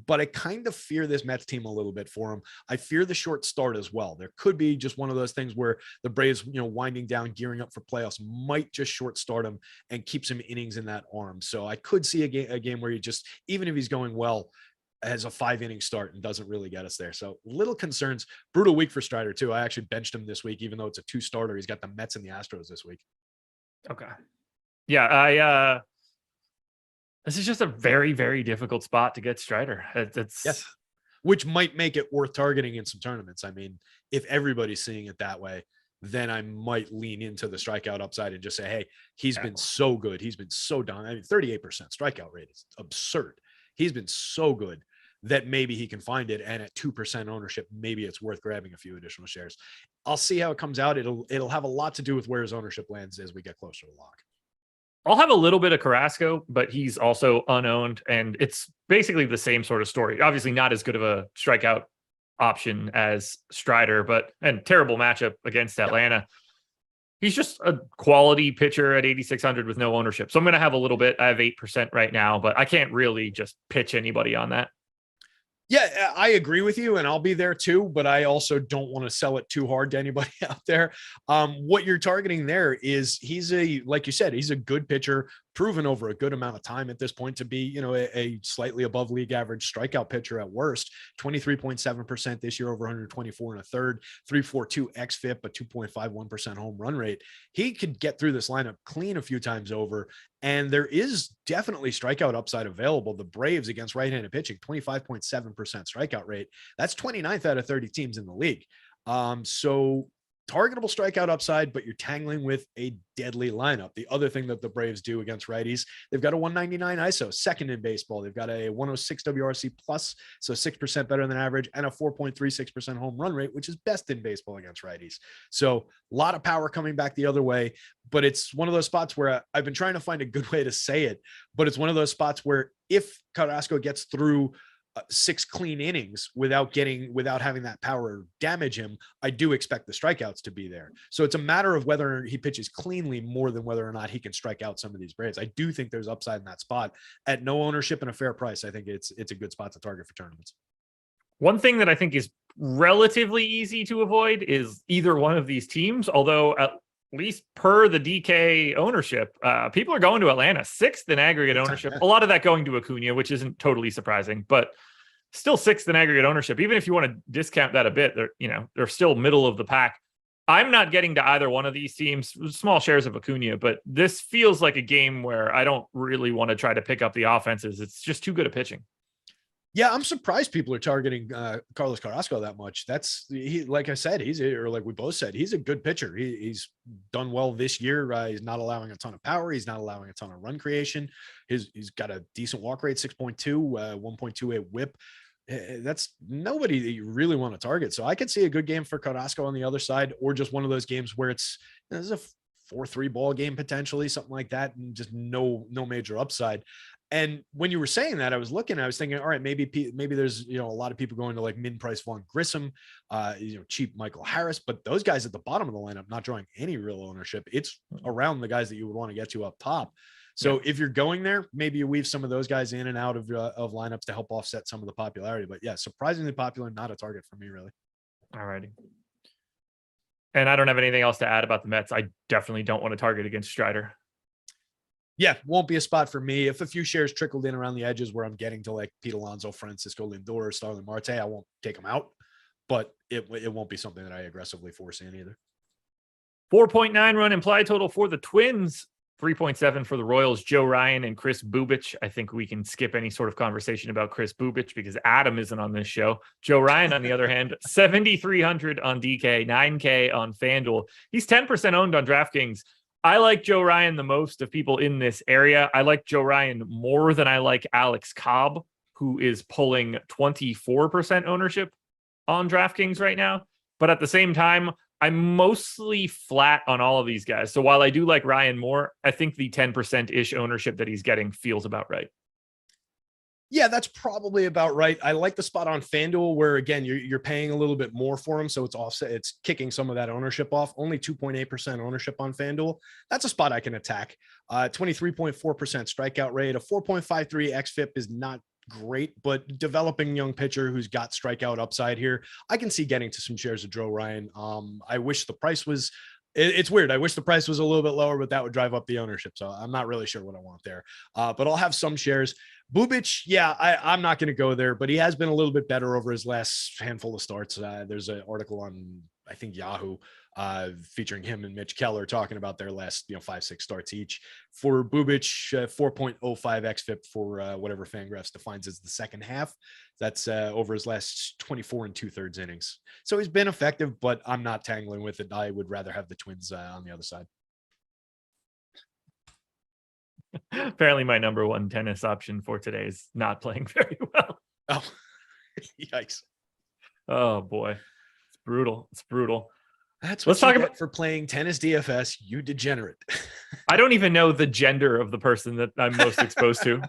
but I kind of fear this Mets team a little bit for him. I fear the short start as well. There could be just one of those things where the Braves, winding down, gearing up for playoffs, might just short start him and keep some innings in that arm. So I could see a game where he just, even if he's going well, has a 5-inning start and doesn't really get us there. So little concerns. Brutal week for Strider too. I actually benched him this week, even though it's a 2-starter. He's got the Mets and the Astros this week. Okay. Yeah, this is just a very, very difficult spot to get Strider. Yes. Which might make it worth targeting in some tournaments. I mean, if everybody's seeing it that way, then I might lean into the strikeout upside and just say, hey, he's been so good. He's been so dominant. I mean, 38% strikeout rate is absurd. He's been so good that maybe he can find it. And at 2% ownership, maybe it's worth grabbing a few additional shares. I'll see how it comes out. It'll have a lot to do with where his ownership lands as we get closer to lock. I'll have a little bit of Carrasco, but he's also unowned, and it's basically the same sort of story. Obviously not as good of a strikeout option as Strider, and terrible matchup against Atlanta. Yeah. He's just a quality pitcher at 8,600 with no ownership. So I'm going to have a little bit. I have 8% right now, but I can't really just pitch anybody on that. Yeah, I agree with you, and I'll be there too, but I also don't want to sell it too hard to anybody out there. What you're targeting there is like you said, he's a good pitcher, proven over a good amount of time at this point to be, you know, a slightly above league average strikeout pitcher at worst. 23.7% this year, over 124 and a third, 3.42 xFIP, a 2.51% home run rate. He could get through this lineup clean a few times over. And there is definitely strikeout upside available. The Braves against right-handed pitching, 25.7% strikeout rate. That's 29th out of 30 teams in the league. So targetable strikeout upside, but you're tangling with a deadly lineup. The other thing that the Braves do against righties, they've got a 199 ISO, second in baseball. They've got a 106 WRC plus, so 6% better than average, and a 4.36% home run rate, which is best in baseball against righties. So a lot of power coming back the other way, but it's one of those spots where I've been trying to find a good way to say it, but it's one of those spots where if Carrasco gets through 6 clean innings without having that power damage him, I do expect the strikeouts to be there. So it's a matter of whether he pitches cleanly more than whether or not he can strike out some of these Braves. I do think there's upside in that spot at no ownership and a fair price. I think it's a good spot to target for tournaments. One thing that I think is relatively easy to avoid is either one of these teams, although at least per the DK ownership, people are going to Atlanta, 6th in aggregate ownership. A lot of that going to Acuna, which isn't totally surprising, but still 6th in aggregate ownership. Even if you want to discount that a bit, they're still middle of the pack. I'm not getting to either one of these teams, small shares of Acuna, but this feels like a game where I don't really want to try to pick up the offenses. It's just too good at pitching. Yeah, I'm surprised people are targeting Carlos Carrasco that much. Like I said, like we both said, he's a good pitcher. He's done well this year. He's not allowing a ton of power. He's not allowing a ton of run creation. He's got a decent walk rate, 6.2, 1.28 whip. That's nobody that you really want to target. So I could see a good game for Carrasco on the other side, or just one of those games where it's a 4-3 ball game, potentially something like that, and just no major upside. And when you were saying that, I was thinking, all right, maybe there's, a lot of people going to like min-price Vaughn Grissom, cheap Michael Harris, but those guys at the bottom of the lineup, not drawing any real ownership. It's around the guys that you would want to get to up top. So if you're going there, maybe you weave some of those guys in and out of lineups to help offset some of the popularity. But yeah, surprisingly popular, not a target for me, really. All righty. And I don't have anything else to add about the Mets. I definitely don't want to target against Strider. Yeah, won't be a spot for me. If a few shares trickled in around the edges where I'm getting to like Pete Alonso, Francisco Lindor, Starling Marte, I won't take them out, but it won't be something that I aggressively force in either. 4.9 run implied total for the Twins, 3.7 for the Royals. Joe Ryan and Chris Bubich. I think we can skip any sort of conversation about Chris Bubich because Adam isn't on this show. Joe Ryan, on the other hand, 7,300 on DK, 9K on FanDuel. He's 10% owned on DraftKings. I like Joe Ryan the most of people in this area. I like Joe Ryan more than I like Alex Cobb, who is pulling 24% ownership on DraftKings right now. But at the same time, I'm mostly flat on all of these guys. So while I do like Ryan more, I think the 10%-ish ownership that he's getting feels about right. Yeah, that's probably about right. I like the spot on FanDuel where, again, you're paying a little bit more for him. So it's kicking some of that ownership off. Only 2.8% ownership on FanDuel. That's a spot I can attack. 23.4% strikeout rate. A 4.53 xFIP is not great, but developing young pitcher who's got strikeout upside here. I can see getting to some shares of Joe Ryan. I wish the price was... It's weird. I wish the price was a little bit lower, but that would drive up the ownership. So I'm not really sure what I want there. But I'll have some shares. Bubich, yeah, I'm not going to go there, but he has been a little bit better over his last handful of starts. There's an article on, I think, Yahoo featuring him and Mitch Keller talking about their last 5-6 starts each. For Bubich, 4.05 xFIP for whatever Fangraphs defines as the second half. That's over his last 24 2/3 innings. So he's been effective, but I'm not tangling with it. I would rather have the Twins on the other side. Apparently my number one tennis option for today is not playing very well. Oh, yikes. Oh boy. It's brutal. It's brutal. Let's talk about for playing tennis DFS, you degenerate. I don't even know the gender of the person that I'm most exposed to.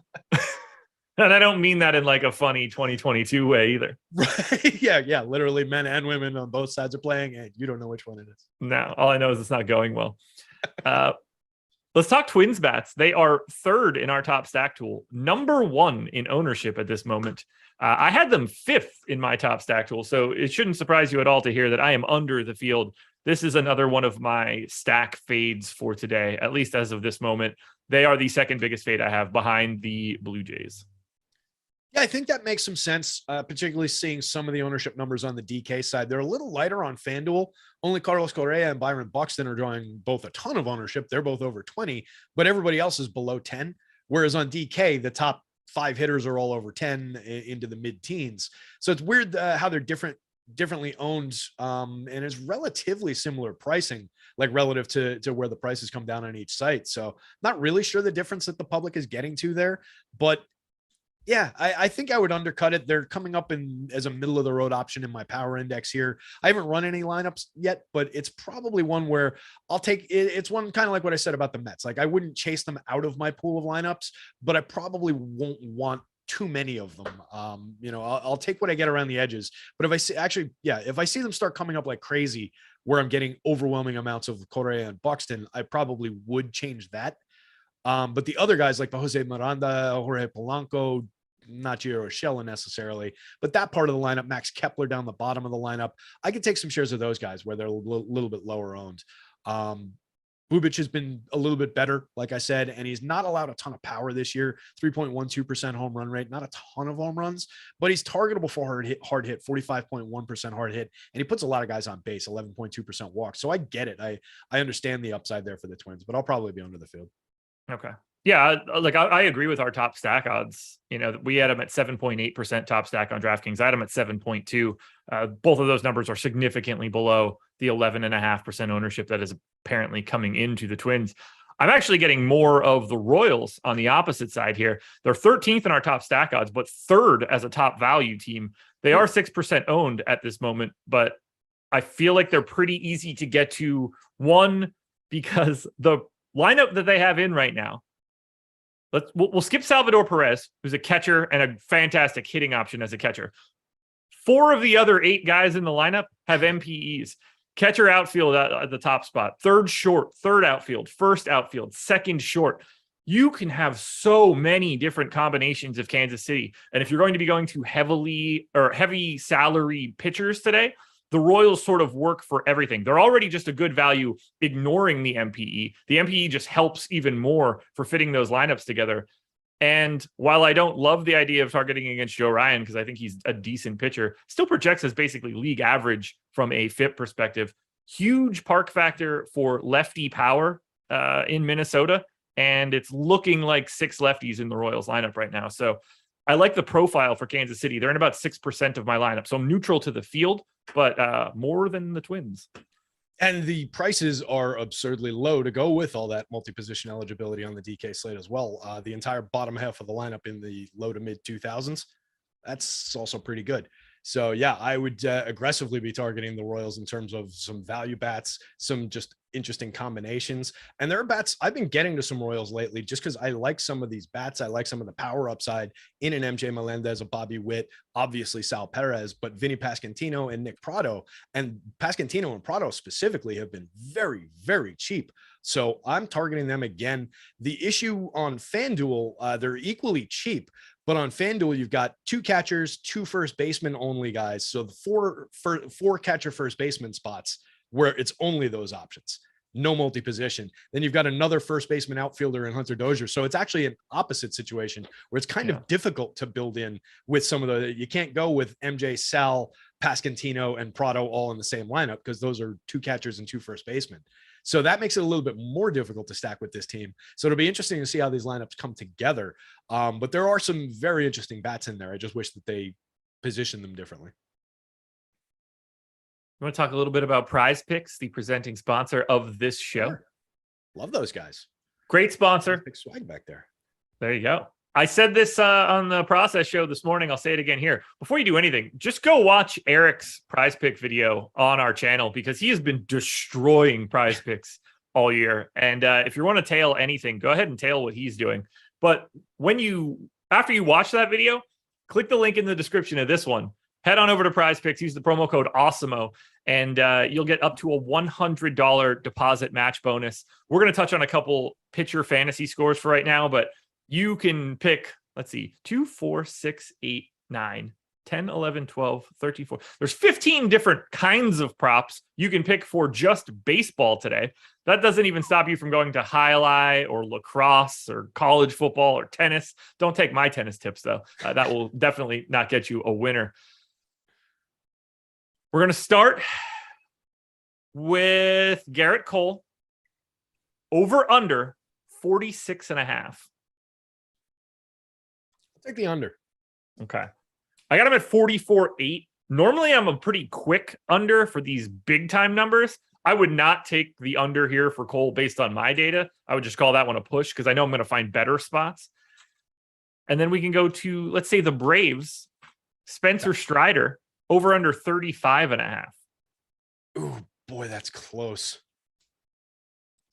And I don't mean that in like a funny 2022 way either. Right. Yeah. Literally men and women on both sides are playing and you don't know which one it is. No, all I know is it's not going well. Let's talk Twins bats. They are third in our top stack tool, number one in ownership at this moment. I had them fifth in my top stack tool, so it shouldn't surprise you at all to hear that I am under the field. This is another one of my stack fades for today, at least as of this moment. They are the second biggest fade I have behind the Blue Jays. Yeah, I think that makes some sense, particularly seeing some of the ownership numbers on the DK side. They're a little lighter on FanDuel. Only Carlos Correa and Byron Buxton are drawing both a ton of ownership. They're both over 20, but everybody else is below 10. Whereas on DK, the top 5 hitters are all over 10 into the mid-teens. So it's weird how they're differently owned, and it's relatively similar pricing, like relative to where the prices come down on each site. So not really sure the difference that the public is getting to there, but yeah, I think I would undercut it. They're coming up as a middle of the road option in my power index here. I haven't run any lineups yet, but it's probably one where I'll take it. It's one kind of like what I said about the Mets. Like I wouldn't chase them out of my pool of lineups, but I probably won't want too many of them. I'll take what I get around the edges, but if I see if I see them start coming up like crazy where I'm getting overwhelming amounts of Correa and Buxton, I probably would change that. But the other guys like the Jose Miranda, Jorge Polanco, not Gio Urshela necessarily, but that part of the lineup, Max Kepler down the bottom of the lineup, I could take some shares of those guys where they're a little bit lower owned. Bubic has been a little bit better, like I said, and he's not allowed a ton of power this year. 3.12% home run rate, not a ton of home runs, but he's targetable for hard hit, 45.1% hard hit, and he puts a lot of guys on base, 11.2% walk. So I get it. I understand the upside there for the Twins, but I'll probably be under the field. Okay. Yeah, like I agree with our top stack odds. We had them at 7.8% top stack on DraftKings. I had them at 7.2. Both of those numbers are significantly below the 11.5% ownership that is apparently coming into the Twins. I'm actually getting more of the Royals on the opposite side here. They're 13th in our top stack odds, but third as a top value team. They are 6% owned at this moment, but I feel like they're pretty easy to get to. One, because the lineup that they have in right now, we'll skip Salvador Perez, who's a catcher and a fantastic hitting option as a catcher. 4 of the other 8 guys in the lineup have MPEs. Catcher outfield at the top spot, third short, third outfield, first outfield, second short. You can have so many different combinations of Kansas City. And if you're going to be going to heavy salary pitchers today, the Royals sort of work for everything. They're already just a good value ignoring the MPE. The MPE just helps even more for fitting those lineups together. And while I don't love the idea of targeting against Joe Ryan, because I think he's a decent pitcher, still projects as basically league average from a FIP perspective. Huge park factor for lefty power in Minnesota. And it's looking like 6 lefties in the Royals lineup right now. So I like the profile for Kansas City. They're in about 6% of my lineup. So I'm neutral to the field, but more than the Twins. And the prices are absurdly low to go with all that multi-position eligibility on the DK slate as well. The entire bottom half of the lineup in the low to mid 2000s. That's also pretty good. So yeah, I would aggressively be targeting the Royals in terms of some value bats, some just interesting combinations. And there are bats I've been getting to some Royals lately just because I like some of these bats. I like some of the power upside in an MJ Melendez, a Bobby Witt, obviously Sal Perez, but Vinny Pasquantino and Nick Prado. And Pasquantino and Prado specifically have been very, very cheap. So I'm targeting them again. The issue on FanDuel, they're equally cheap. But on FanDuel, you've got 2 catchers, 2 first baseman only guys. So the four catcher first baseman spots where it's only those options, no multi-position. Then you've got another first baseman outfielder in Hunter Dozier. So it's actually an opposite situation where it's kind of difficult to build in with some of you can't go with MJ, Sal, Pasquantino, and Prado all in the same lineup because those are 2 catchers and 2 first basemen. So that makes it a little bit more difficult to stack with this team. So it'll be interesting to see how these lineups come together. But there are some very interesting bats in there. I just wish that they position them differently. You want to talk a little bit about Prize Picks, the presenting sponsor of this show? Sure. Love those guys. Great sponsor. Big swag back there. There you go. I said this on the process show this morning. I'll say it again here. Before you do anything, just go watch Eric's Prize Pick video on our channel because he has been destroying Prize Picks all year. And if you want to tail anything, go ahead and tail what he's doing. But after you watch that video, click the link in the description of this one Head on over to Prize Picks, use the promo code AWESEMO, and you'll get up to a $100 deposit match bonus. We're going to touch on a couple pitcher fantasy scores for right now, but you can pick, let's see, 2, 4, 6, 8, 9, 10, 11, 12, 13, 14. There's 15 different kinds of props you can pick for just baseball today. That doesn't even stop you from going to highlight or lacrosse or college football or tennis. Don't take my tennis tips, though. That will definitely not get you a winner. We're going to start with Garrett Cole. Over under 46.5. I'll take the under. Okay. I got him at 44.8. Normally, I'm a pretty quick under for these big time numbers. I would not take the under here for Cole based on my data. I would just call that one a push because I know I'm going to find better spots. And then we can go to, let's say, the Braves. Spencer Strider, over under 35.5. Ooh, boy, that's close.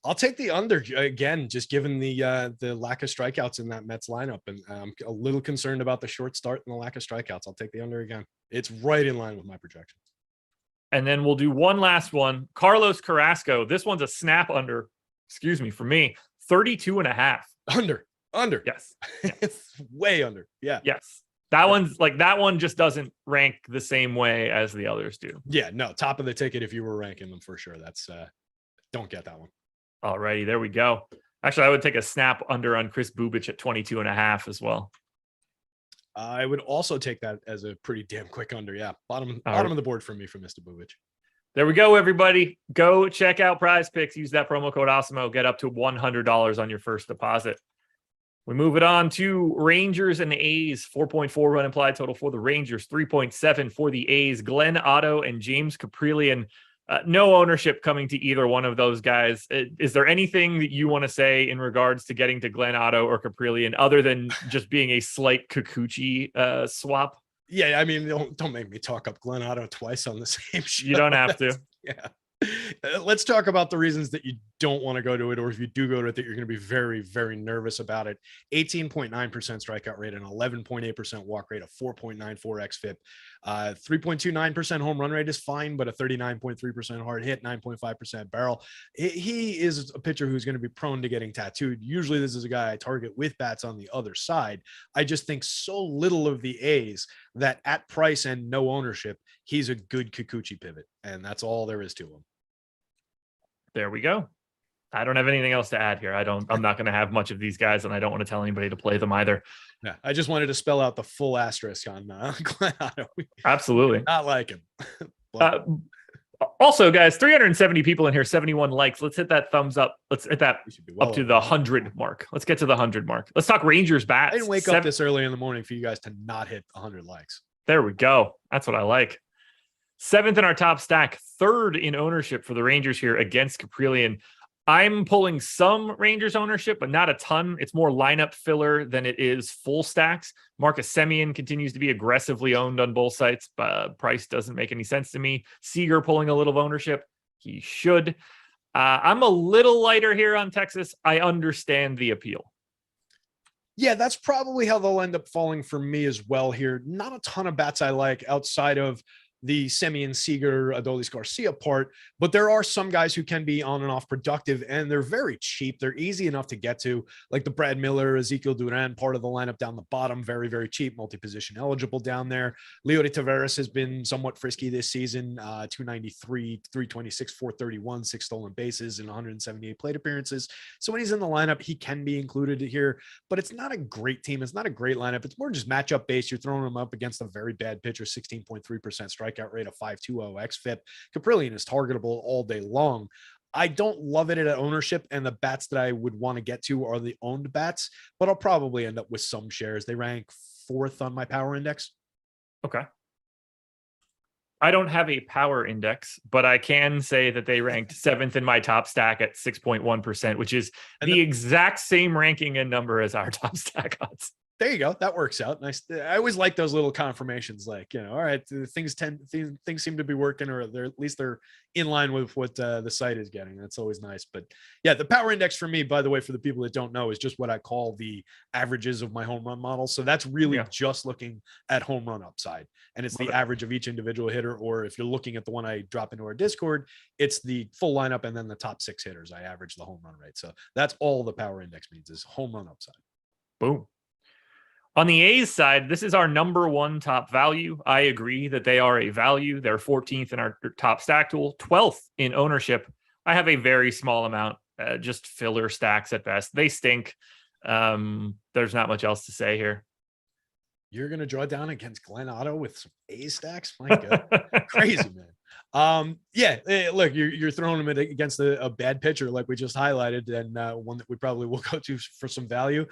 I'll take the under again, just given the lack of strikeouts in that Mets lineup. And I'm a little concerned about the short start and the lack of strikeouts. I'll take the under again. It's right in line with my projections. And then we'll do one last one. Carlos Carrasco. This one's a snap under, for me, 32.5. Under. Yes. It's way under. Yeah. Yes. That one just doesn't rank the same way as the others do. Yeah, no, top of the ticket if you were ranking them for sure. That's don't get that one. Alrighty, there we go. Actually, I would take a snap under on Chris Bubich at 22.5 as well. I would also take that as a pretty damn quick under. Yeah, bottom of the board for me for Mr. Bubich. There we go, everybody. Go check out Prize Picks. Use that promo code AWESEMO. Get up to $100 on your first deposit. We move it on to Rangers and A's. 4.4 run implied total for the Rangers, 3.7 for the A's. Glenn Otto and James Caprillion. No ownership coming to either one of those guys. Is there anything that you want to say in regards to getting to Glenn Otto or Caprillion other than just being a slight Kikuchi swap? Yeah, I mean, don't make me talk up Glenn Otto twice on the same show. You don't have to. Yeah. Let's talk about the reasons that you don't want to go to it, or if you do go to it, that you're going to be very, very nervous about it. 18.9% strikeout rate, an 11.8% walk rate, a 4.94 xFIP, 3.29% home run rate is fine, but a 39.3% hard hit, 9.5% barrel. He is a pitcher who's going to be prone to getting tattooed. Usually this is a guy I target with bats on the other side. I just think so little of the A's that at price and no ownership, he's a good Kikuchi pivot, and that's all there is to him. There we go. I don't have anything else to add here. I'm not going to have much of these guys, and I don't want to tell anybody to play them either. Yeah, I just wanted to spell out the full asterisk on Glenn Otto. Absolutely. Not like him. Also, guys, 370 people in here, 71 likes. Let's hit that thumbs up. Let's hit that up to the 100 mark. Let's get to the 100 mark. Let's talk Rangers bats. I didn't wake up this early in the morning for you guys to not hit 100 likes. There we go. That's what I like. 7th in our top stack, 3rd in ownership for the Rangers here against Caprillion. I'm pulling some Rangers ownership, but not a ton. It's more lineup filler than it is full stacks. Marcus Semien continues to be aggressively owned on both sites. Price doesn't make any sense to me. Seager pulling a little of ownership. He should. I'm a little lighter here on Texas. I understand the appeal. Yeah, that's probably how they'll end up falling for me as well here. Not a ton of bats I like outside of the Semien, Seager, Adolis Garcia part, but there are some guys who can be on and off productive, and they're very cheap. They're easy enough to get to, like the Brad Miller, Ezekiel Duran, part of the lineup down the bottom, very, very cheap, multi-position eligible down there. Leody Taveras has been somewhat frisky this season, 293, 326, 431, 6 stolen bases, and 178 plate appearances. So when he's in the lineup, he can be included here, but it's not a great team. It's not a great lineup. It's more just matchup based. You're throwing him up against a very bad pitcher, 16.3% strikeout rate, of 5.20 xFIP. Caprillion is targetable all day long. I don't love it at ownership, and the bats that I would want to get to are the owned bats, but I'll probably end up with some shares. They rank 4th on my power index. Okay. I don't have a power index, but I can say that they ranked 7th in my top stack at 6.1%, which is the exact same ranking and number as our top stack odds. There you go. That works out. Nice. I always like those little confirmations, like, all right, things seem to be working, or at least they're in line with what the site is getting. That's always nice. But yeah, the power index for me, by the way, for the people that don't know, is just what I call the averages of my home run model. So that's really just looking at home run upside, and it's the average of each individual hitter. Or if you're looking at the one I drop into our Discord, it's the full lineup and then the top 6 hitters. I average the home run rate. So that's all the power index means, is home run upside. Boom. On the A's side, this is our number 1 top value. I agree that they are a value. They're 14th in our top stack tool, 12th in ownership. I have a very small amount, just filler stacks at best. They stink. There's not much else to say here. You're going to draw down against Glenn Otto with some A stacks? My God. Crazy, man. Look, you're throwing him against a bad pitcher like we just highlighted, and one that we probably will go to for some value.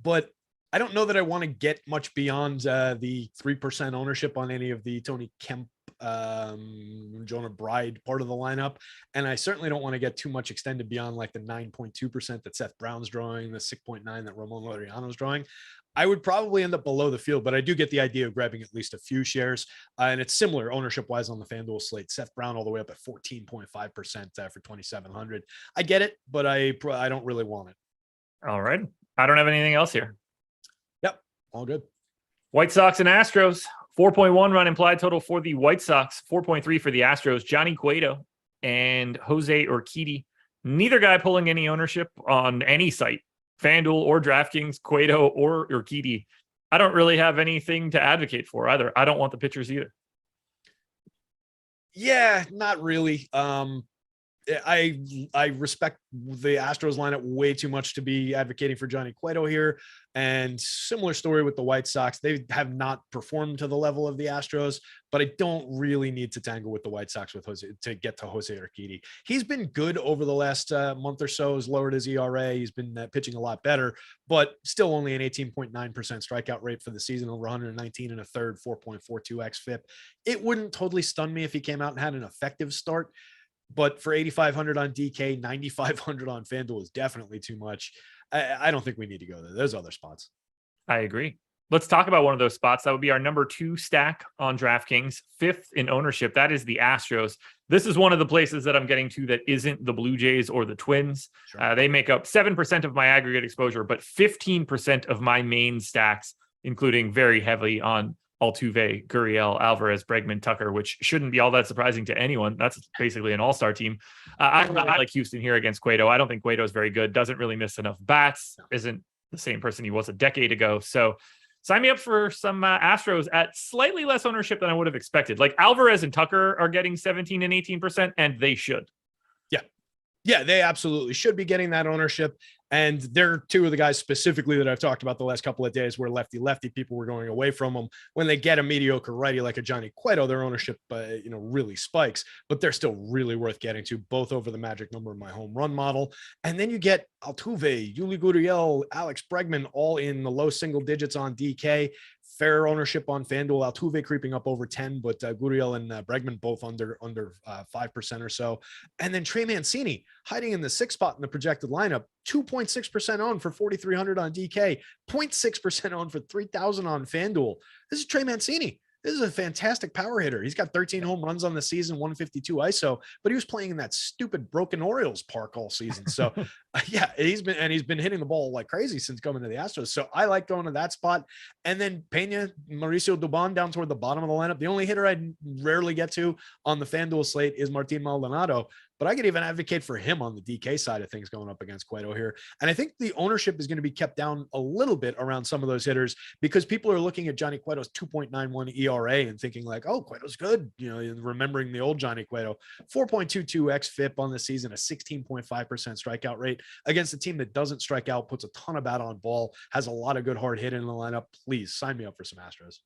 But I don't know that I want to get much beyond the 3% ownership on any of the Tony Kemp, Jonah Bride part of the lineup. And I certainly don't want to get too much extended beyond like the 9.2% that Seth Brown's drawing, the 6.9 that Ramon Laureano's drawing. I would probably end up below the field, but I do get the idea of grabbing at least a few shares. And it's similar ownership wise on the FanDuel slate. Seth Brown all the way up at 14.5% for 2,700. I get it, but I don't really want it. All right. I don't have anything else here. Yep. All good. White Sox and Astros, 4.1 run implied total for the White Sox, 4.3 for the Astros. Johnny Cueto and Jose Urquidy. Neither guy pulling any ownership on any site, FanDuel or DraftKings, Cueto or Urquidy. I don't really have anything to advocate for either. I don't want the pitchers either. Yeah, not really. I respect the Astros lineup way too much to be advocating for Johnny Cueto here. And similar story with the White Sox. They have not performed to the level of the Astros, but I don't really need to tangle with the White Sox with Jose to get to Jose Urquidy. He's been good over the last month or so. He's lowered his ERA. He's been pitching a lot better, but still only an 18.9% strikeout rate for the season, over 119 and a third, 4.42x FIP. It wouldn't totally stun me if he came out and had an effective start. But for 8,500 on DK, 9,500 on FanDuel is definitely too much. I don't think we need to go there. There's other spots. I agree. Let's talk about one of those spots. That would be our number 2 stack on DraftKings, 5th in ownership. That is the Astros. This is one of the places that I'm getting to that isn't the Blue Jays or the Twins. Sure. They make up 7% of my aggregate exposure, but 15% of my main stacks, including very heavily on Altuve, Gurriel, Alvarez, Bregman, Tucker, which shouldn't be all that surprising to anyone. That's basically an all-star team. I really like Houston here against Cueto. I don't think Cueto is very good. Doesn't really miss enough bats. Isn't the same person he was a decade ago. So sign me up for some Astros at slightly less ownership than I would have expected. Like Alvarez and Tucker are getting 17 and 18%, and they should. Yeah, they absolutely should be getting that ownership. And they're two of the guys specifically that I've talked about the last couple of days where lefty people were going away from them. When they get a mediocre righty like a Johnny Cueto, their ownership, really spikes, but they're still really worth getting to, both over the magic number in my home run model. And then you get Altuve, Yuli Gurriel, Alex Bregman, all in the low single digits on DK. Fair ownership on FanDuel. Altuve creeping up over 10, but Gurriel and Bregman both under 5% or so. And then Trey Mancini hiding in the 6th spot in the projected lineup, 2.6% owned for 4,300 on DK, 0.6% owned for 3,000 on FanDuel. This is Trey Mancini. This is a fantastic power hitter. He's got 13 home runs on the season, 152 ISO, but he was playing in that stupid broken Orioles park all season. So he's been hitting the ball like crazy since coming to the Astros. So I like going to that spot. And then Pena, Mauricio Dubon down toward the bottom of the lineup. The only hitter I rarely get to on the FanDuel slate is Martin Maldonado, but I could even advocate for him on the DK side of things going up against Cueto here. And I think the ownership is going to be kept down a little bit around some of those hitters because people are looking at Johnny Cueto's 2.91 ERA and thinking like, oh, Cueto's good. Remembering the old Johnny Cueto, 4.22x FIP on the season, a 16.5% strikeout rate against a team that doesn't strike out, puts a ton of bat on ball, has a lot of good hard hit in the lineup. Please sign me up for some Astros.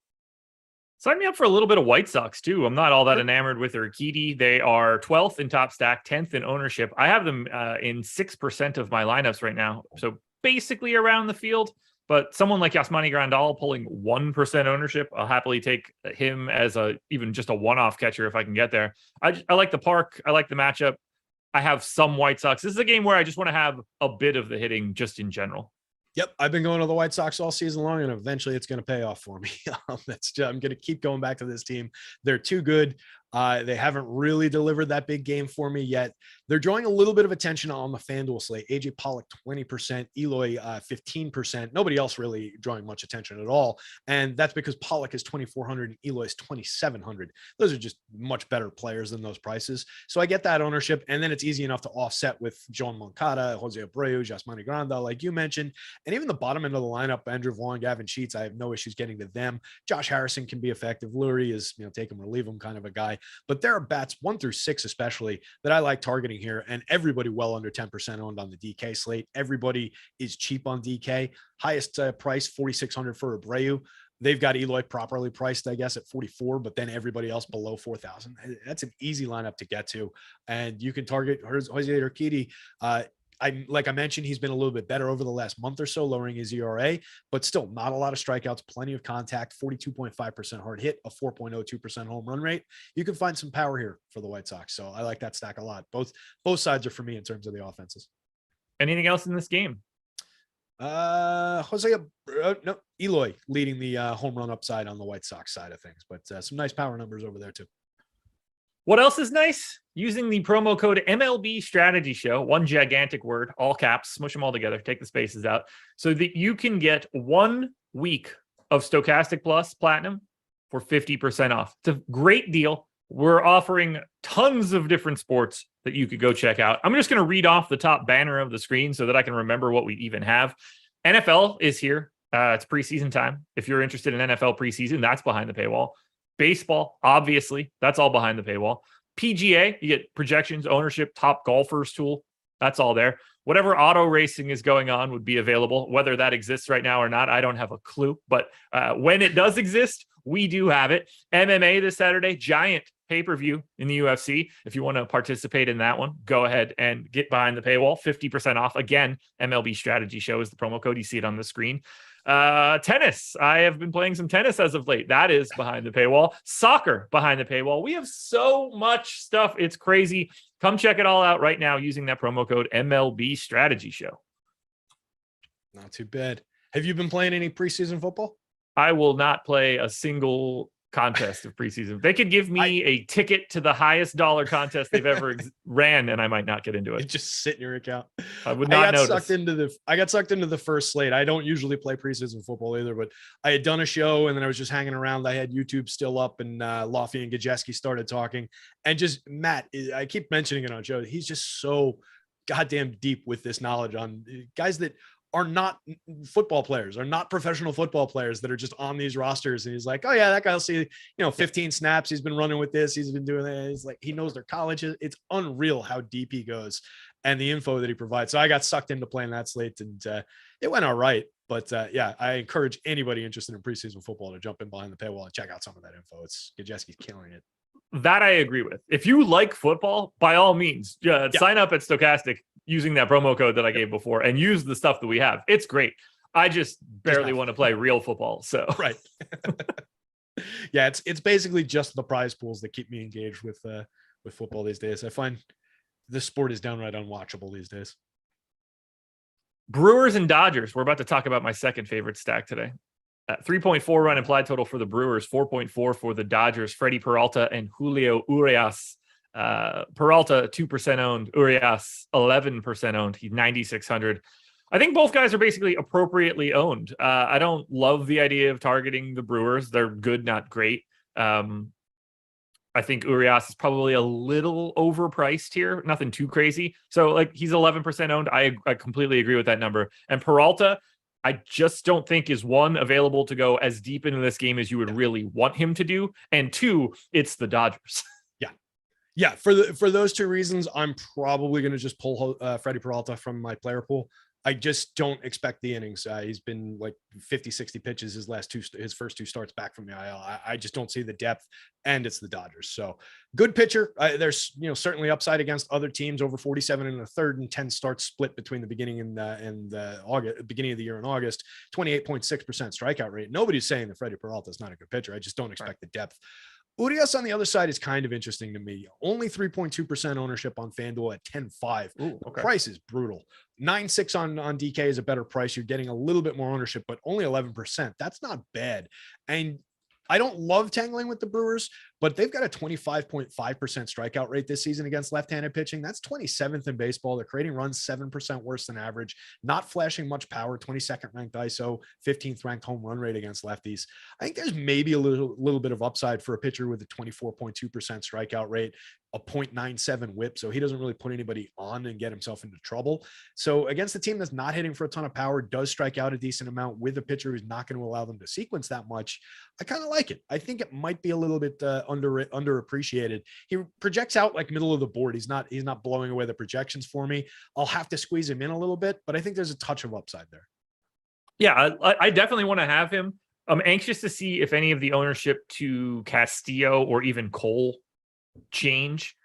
Sign me up for a little bit of White Sox, too. I'm not all that enamored with Urquidy. They are 12th in top stack, 10th in ownership. I have them in 6% of my lineups right now. So basically around the field. But someone like Yasmani Grandal pulling 1% ownership, I'll happily take him as even just a one-off catcher if I can get there. I like the park. I like the matchup. I have some White Sox. This is a game where I just want to have a bit of the hitting just in general. Yep, I've been going to the White Sox all season long, and eventually it's going to pay off for me. I'm going to keep going back to this team. They're too good. They haven't really delivered that big game for me yet. They're drawing a little bit of attention on the FanDuel slate. AJ Pollock 20%, Eloy 15%. Nobody else really drawing much attention at all, and that's because Pollock is 2,400 and Eloy is 2,700. Those are just much better players than those prices. So I get that ownership, and then it's easy enough to offset with John Moncada, Jose Abreu, Jasmine Granda, like you mentioned, and even the bottom end of the lineup, Andrew Vaughn, Gavin Sheets. I have no issues getting to them. Josh Harrison can be effective. Lurie is, take him or leave him kind of a guy. But there are bats 1 through 6, especially, that I like targeting here. And everybody well under 10% owned on the DK slate. Everybody is cheap on DK. Highest price, 4,600 for Abreu. They've got Eloy properly priced, I guess, at 44, but then everybody else below 4,000. That's an easy lineup to get to. And you can target Jose Urquidy. Like I mentioned, he's been a little bit better over the last month or so, lowering his ERA, but still not a lot of strikeouts, plenty of contact, 42.5% hard hit, a 4.02% home run rate. You can find some power here for the White Sox. So I like that stack a lot. Both sides are for me in terms of the offenses. Anything else in this game? Eloy leading the home run upside on the White Sox side of things, but some nice power numbers over there too. What else is nice? Using the promo code MLB Strategy Show, one gigantic word, all caps, smush them all together, take the spaces out, so that you can get 1 week of Stokastic Plus Platinum for 50% off. It's a great deal. We're offering tons of different sports that you could go check out. I'm just going to read off the top banner of the screen so that I can remember what we even have. NFL is here. It's preseason time. If you're interested in NFL preseason, that's behind the paywall. Baseball, obviously, that's all behind the paywall. PGA, you get projections, ownership, top golfers tool. That's all there. Whatever auto racing is going on would be available. Whether that exists right now or not, I don't have a clue. But when it does exist, we do have it. MMA this Saturday, giant pay-per-view in the UFC. If you want to participate in that one, go ahead and get behind the paywall. 50% off. Again, MLB Strategy Show is the promo code. You see it on the screen. Tennis. I have been playing some tennis as of late. That is behind the paywall. Soccer behind the paywall. We have so much stuff. It's crazy. Come check it all out right now using that promo code MLB Strategy Show. Not too bad. Have you been playing any preseason football? I will not play a single contest of preseason. They could give me a ticket to the highest dollar contest they've ever ran, and I might not get into it. Just sit in your account. I would not notice. I got sucked into the first slate. I don't usually play preseason football either, but I had done a show and then I was just hanging around. I had YouTube still up, and Lofty and Gajeski started talking, and just Matt, I keep mentioning it on show. He's just so goddamn deep with this knowledge on guys that are not football players, are not professional football players that are just on these rosters. And he's like, oh yeah, that guy will see, 15 snaps. He's been running with this. He's been doing that. He's like, he knows their colleges. It's unreal how deep he goes and the info that he provides. So I got sucked into playing that slate, and it went all right. But yeah, I encourage anybody interested in preseason football to jump in behind the paywall and check out some of that info. It's Gajeski's killing it. That I agree with. If you like football, by all means, sign up at Stokastic using that promo code that I gave before and use the stuff that we have. It's great. I just barely want to play real football. So right. Yeah, it's basically just the prize pools that keep me engaged with football these days. I find this sport is downright unwatchable these days. Brewers and Dodgers. We're about to talk about my second favorite stack today. 3.4 run implied total for the Brewers, 4.4 for the Dodgers. Freddie Peralta and Julio Urias. Peralta 2% owned, Urias 11% owned. He's 9,600. I think both guys are basically appropriately owned. I don't love the idea of targeting the Brewers. They're good, not great. I think Urias is probably a little overpriced here. Nothing too crazy. So like he's 11% owned. I completely agree with that number. And Peralta, I just don't think is one available to go as deep into this game as you would really want him to do. And two, it's the Dodgers. Yeah. For those two reasons, I'm probably going to just pull Freddie Peralta from my player pool. I just don't expect the innings. He's been like 50, 60 pitches his first two starts back from the IL. I just don't see the depth, and it's the Dodgers. So good pitcher. There's certainly upside against other teams. Over 47 in the third and 10 starts split between the beginning and August, beginning of the year in August. 28.6% strikeout rate. Nobody's saying that Freddie Peralta is not a good pitcher. I just don't expect the depth. Urias on the other side is kind of interesting to me. Only 3.2% ownership on FanDuel at 10.5. Okay. Price is brutal. 9.6 on DK is a better price. You're getting a little bit more ownership, but only 11%. That's not bad. And I don't love tangling with the Brewers, but they've got a 25.5% strikeout rate this season against left-handed pitching. That's 27th in baseball. They're creating runs 7% worse than average, not flashing much power, 22nd ranked ISO, 15th ranked home run rate against lefties. I think there's maybe a little bit of upside for a pitcher with a 24.2% strikeout rate, a 0.97 whip. So he doesn't really put anybody on and get himself into trouble. So against a team that's not hitting for a ton of power, does strike out a decent amount with a pitcher who's not going to allow them to sequence that much, I kind of like it. I think it might be a little bit underappreciated. He projects out like middle of the board. He's not blowing away the projections for me. I'll have to squeeze him in a little bit, but I think there's a touch of upside there. Yeah, I definitely want to have him. I'm anxious to see if any of the ownership to Castillo or even Cole change,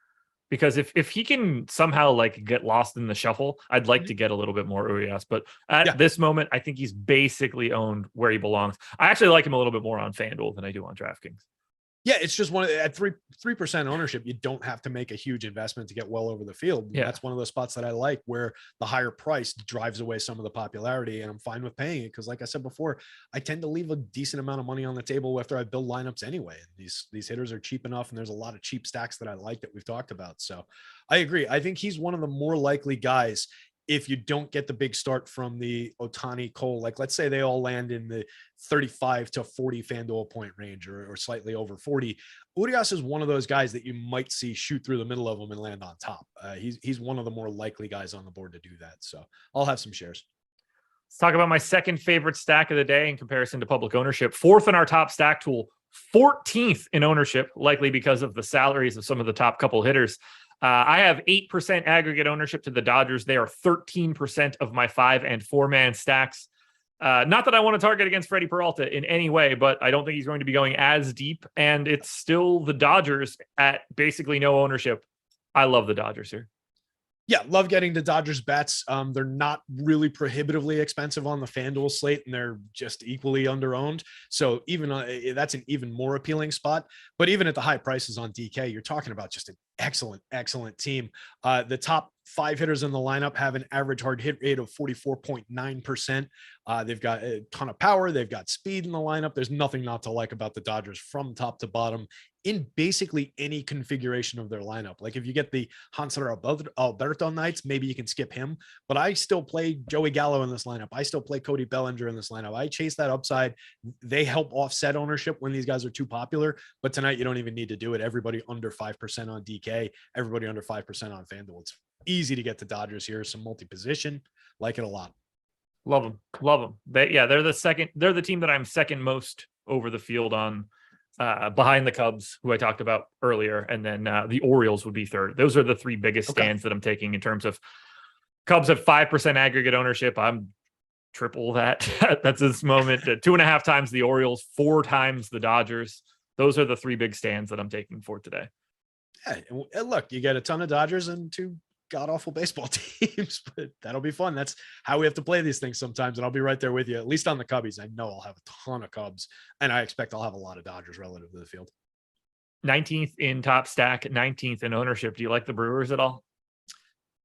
because if he can somehow like get lost in the shuffle, I'd like to get a little bit more Urias, but at this moment I think he's basically owned where he belongs. I actually like him a little bit more on FanDuel than I do on DraftKings. Yeah, it's just at 3% ownership, you don't have to make a huge investment to get well over the field. Yeah. That's one of those spots that I like where the higher price drives away some of the popularity, and I'm fine with paying it because, like I said before, I tend to leave a decent amount of money on the table after I build lineups anyway. These hitters are cheap enough, and there's a lot of cheap stacks that I like that we've talked about. So I agree. I think he's one of the more likely guys. If you don't get the big start from the Ohtani Cole, like let's say they all land in the 35 to 40 FanDuel point range or slightly over 40, Urias is one of those guys that you might see shoot through the middle of them and land on top. He's one of the more likely guys on the board to do that. So I'll have some shares. Let's talk about my second favorite stack of the day in comparison to public ownership. Fourth in our top stack tool, 14th in ownership, likely because of the salaries of some of the top couple hitters. I have 8% aggregate ownership to the Dodgers. They are 13% of my 5 and 4-man stacks. Not that I want to target against Freddie Peralta in any way, but I don't think he's going to be going as deep. And it's still the Dodgers at basically no ownership. I love the Dodgers here. Yeah, love getting the Dodgers bets. They're not really prohibitively expensive on the FanDuel slate, and they're just equally underowned. So even that's an even more appealing spot. But even at the high prices on DK, you're talking about just an excellent team. The top 5 hitters in the lineup have an average hard hit rate of 44.9%. They've got a ton of power. They've got speed in the lineup. There's nothing not to like about the Dodgers from top to bottom in basically any configuration of their lineup. Like if you get the Hanser Alberto nights, maybe you can skip him, but I still play Joey Gallo in this lineup. I still play Cody Bellinger in this lineup. I chase that upside. They help offset ownership when these guys are too popular, but tonight you don't even need to do it. Everybody under 5% on DK, everybody under 5% on FanDuel. It's easy to get the Dodgers here. Some multi-position, like it a lot. Love them. They're the team that I'm second most over the field on, behind the Cubs, who I talked about earlier, and then the Orioles would be third. Those are the 3 biggest stands that I'm taking in terms of Cubs have 5% aggregate ownership. I'm triple that. That's this moment. 2.5 times the Orioles, 4 times the Dodgers. Those are the 3 big stands that I'm taking for today. Yeah, and look, you get a ton of Dodgers and 2 god-awful baseball teams, but that'll be fun. That's how we have to play these things sometimes, and I'll be right there with you, at least on the Cubbies. I know I'll have a ton of Cubs, and I expect I'll have a lot of Dodgers relative to the field. 19th in top stack, 19th in ownership. Do you like the Brewers at all?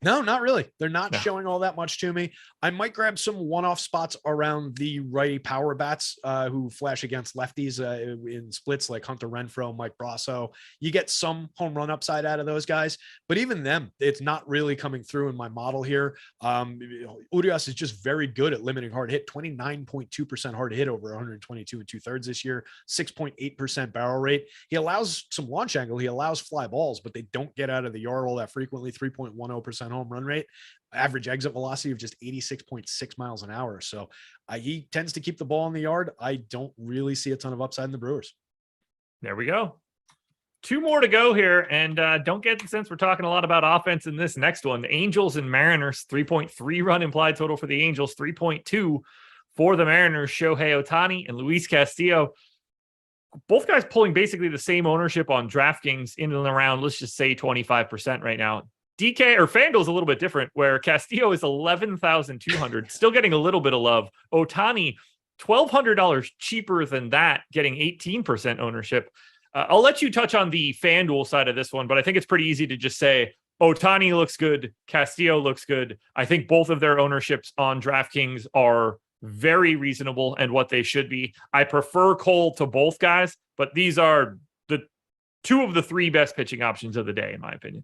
No, not really. They're not showing all that much to me. I might grab some one-off spots around the righty power bats who flash against lefties in splits like Hunter Renfroe, Mike Brasso. You get some home run upside out of those guys, but even them, it's not really coming through in my model here. Urias is just very good at limiting hard hit, 29.2% hard hit over 122 2/3 this year, 6.8% barrel rate. He allows some launch angle. He allows fly balls, but they don't get out of the yard all that frequently, 3.10% home run rate, average exit velocity of just 86.6 miles an hour. So he tends to keep the ball in the yard. I don't really see a ton of upside in the Brewers. There we go. 2 more to go here. And don't get the sense we're talking a lot about offense in this next one. The Angels and Mariners, 3.3 run implied total for the Angels, 3.2 for the Mariners. Shohei Ohtani and Luis Castillo. Both guys pulling basically the same ownership on DraftKings in and around, let's just say 25% right now. DK or FanDuel is a little bit different, where Castillo is 11,200, still getting a little bit of love. Ohtani, $1,200 cheaper than that, getting 18% ownership. I'll let you touch on the FanDuel side of this one, but I think it's pretty easy to just say Ohtani looks good, Castillo looks good. I think both of their ownerships on DraftKings are very reasonable and what they should be. I prefer Cole to both guys, but these are the two of the three best pitching options of the day, in my opinion.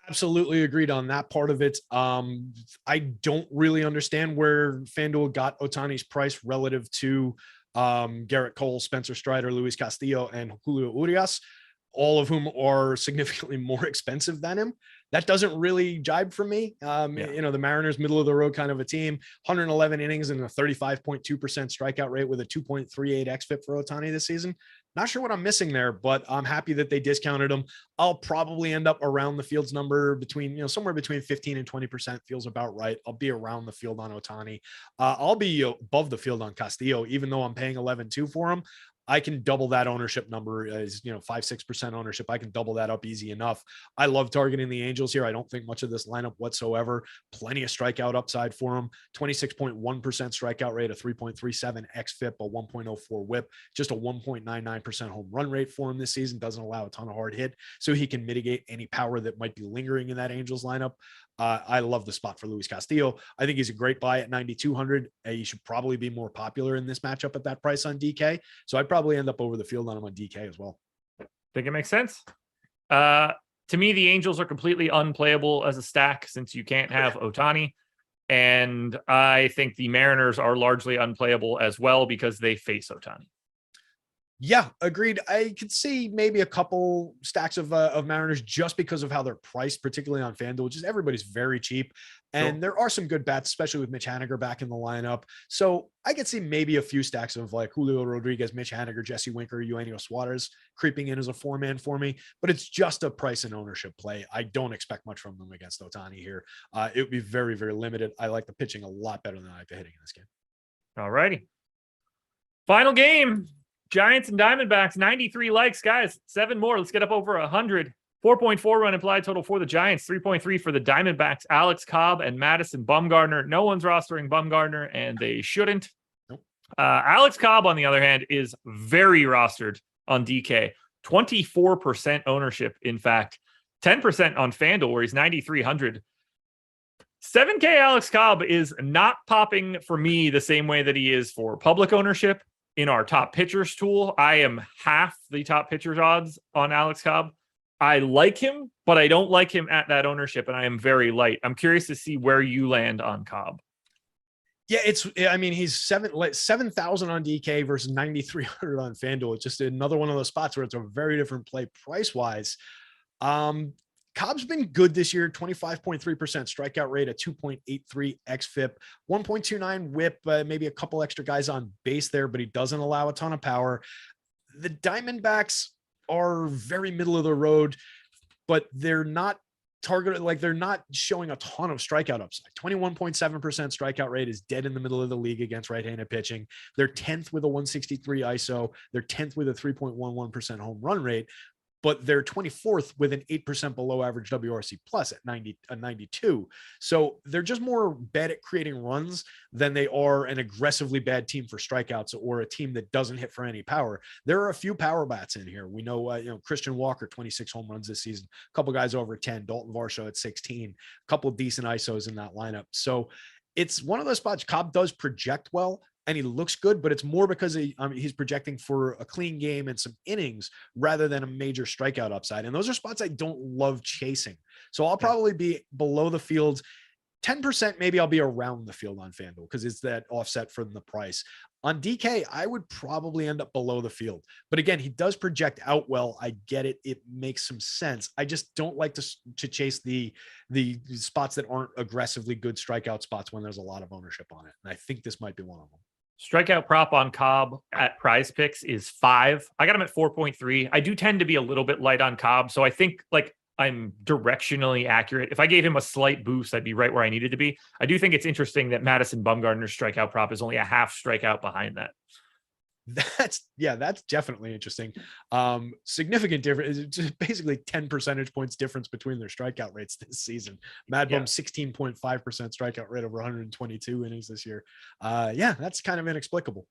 Absolutely agreed on that part of it. I don't really understand where FanDuel got Ohtani's price relative to Garrett Cole, Spencer Strider, Luis Castillo, and Julio Urias, all of whom are significantly more expensive than him. That doesn't really jibe for me. You know, the Mariners, middle of the road kind of a team, 111 innings and a 35.2% strikeout rate with a 2.38 xFIP for Ohtani this season. Not sure what I'm missing there, but I'm happy that they discounted him. I'll probably end up around the field's number between, you know, somewhere between 15 and 20% feels about right. I'll be around the field on Ohtani. I'll be above the field on Castillo, even though I'm paying 11.2 for him. I can double that ownership number as, you know, 5-6% ownership. I can double that up easy enough. I love targeting the Angels here. I don't think much of this lineup whatsoever. Plenty of strikeout upside for them. 26.1% strikeout rate, a 3.37 xFIP, a 1.04 whip, just a 1.99% home run rate for him this season. Doesn't allow a ton of hard hit, so he can mitigate any power that might be lingering in that Angels lineup. I love the spot for Luis Castillo. I think he's a great buy at 9,200. He should probably be more popular in this matchup at that price on DK. So I'd probably end up over the field on him on DK as well. Think it makes sense. To me, the Angels are completely unplayable as a stack since you can't have Ohtani. And I think the Mariners are largely unplayable as well because they face Ohtani. Yeah, agreed. I could see maybe a couple stacks of Mariners just because of how they're priced, particularly on FanDuel. Just everybody's very cheap. And there are some good bats, especially with Mitch Haniger back in the lineup. So I could see maybe a few stacks of like Julio Rodriguez, Mitch Haniger, Jesse Winker, Eugenio Suarez creeping in as a 4-man for me. But it's just a price and ownership play. I don't expect much from them against Ohtani here. It would be very, very limited. I like the pitching a lot better than I like the hitting in this game. All righty. Final game. Giants and Diamondbacks, 93 likes, guys. 7 more. Let's get up over 100. 4.4 run implied total for the Giants, 3.3 for the Diamondbacks. Alex Cobb and Madison Bumgarner. No one's rostering Bumgarner, and they shouldn't. Nope. Alex Cobb, on the other hand, is very rostered on DK. 24% ownership, in fact. 10% on FanDuel, where he's 9,300. 7K Alex Cobb is not popping for me the same way that he is for public ownership. In our top pitchers tool, I am half the top pitchers odds on Alex Cobb. I like him, but I don't like him at that ownership, and I am very light. I'm curious to see where you land on Cobb. Yeah, I mean, he's 7,000 on DK versus 9,300 on FanDuel. It's just another one of those spots where it's a very different play price-wise. Cobb's been good this year, 25.3% strikeout rate, a 2.83 xFIP, 1.29 whip, maybe a couple extra guys on base there, but he doesn't allow a ton of power. The Diamondbacks are very middle of the road, but they're not targeted, like they're not showing a ton of strikeout upside. 21.7% strikeout rate is dead in the middle of the league against right-handed pitching. They're 10th with a 163 ISO. They're 10th with a 3.11% home run rate. But they're 24th with an 8% below average WRC plus at 92. So they're just more bad at creating runs than they are an aggressively bad team for strikeouts or a team that doesn't hit for any power. There are a few power bats in here. We know, Christian Walker, 26 home runs this season, a couple guys over 10, Dalton Varsho at 16, a couple of decent ISOs in that lineup. So it's one of those spots. Cobb does project well, and he looks good, but it's more because he's projecting for a clean game and some innings rather than a major strikeout upside. And those are spots I don't love chasing. So I'll probably be below the field. 10%, maybe I'll be around the field on FanDuel because it's that offset from the price. On DK, I would probably end up below the field. But again, he does project out well. I get it. It makes some sense. I just don't like to chase the spots that aren't aggressively good strikeout spots when there's a lot of ownership on it. And I think this might be one of them. Strikeout prop on Cobb at Prize Picks is 5. I got him at 4.3. I do tend to be a little bit light on Cobb, so I think like I'm directionally accurate. If I gave him a slight boost, I'd be right where I needed to be. I do think it's interesting that Madison Bumgarner's strikeout prop is only a half strikeout behind that. That's definitely interesting. Significant difference. It's just basically 10 percentage points difference between their strikeout rates this season. Mad Bum 16.5% strikeout rate over 122 innings this year. That's kind of inexplicable.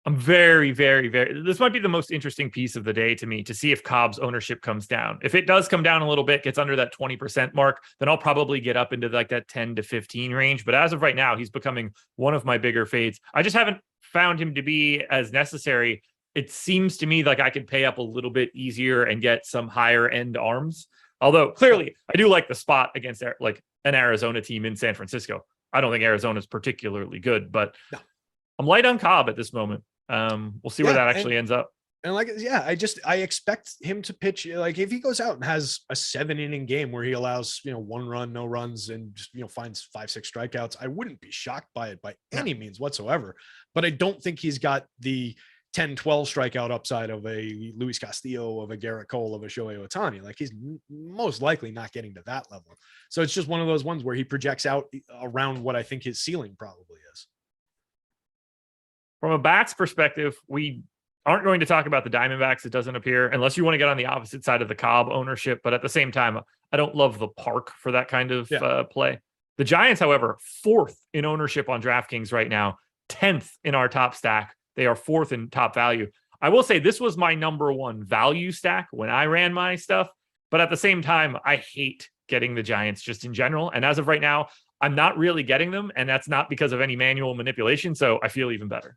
I'm very, very, very. This might be the most interesting piece of the day to me to see if Cobb's ownership comes down. If it does come down a little bit, gets under that 20% mark, then I'll probably get up into like that 10 to 15 range. But as of right now, he's becoming one of my bigger fades. I just haven't found him to be as necessary. It seems to me like I could pay up a little bit easier and get some higher end arms. Although clearly I do like the spot against like an Arizona team in San Francisco. I don't think Arizona is particularly good, but no. I'm light on Cobb at this moment. We'll see where that actually ends up. And I expect him to pitch. Like if he goes out and has a 7-inning game where he allows, 1 run, no runs, and just, finds 5-6 strikeouts, I wouldn't be shocked by it by any means whatsoever. But I don't think he's got the 10-12 strikeout upside of a Luis Castillo, of a Garrett Cole, of a Shohei Ohtani. Like he's most likely not getting to that level. So it's just one of those ones where he projects out around what I think his ceiling probably is. From a bats perspective, we aren't going to talk about the Diamondbacks, it doesn't appear, unless you want to get on the opposite side of the Cobb ownership. But at the same time, I don't love the park for that kind of play. The Giants, however, 4th in ownership on DraftKings right now, 10th in our top stack. They are 4th in top value. I will say this was my number 1 value stack when I ran my stuff. But at the same time, I hate getting the Giants just in general. And as of right now, I'm not really getting them. And that's not because of any manual manipulation. So I feel even better.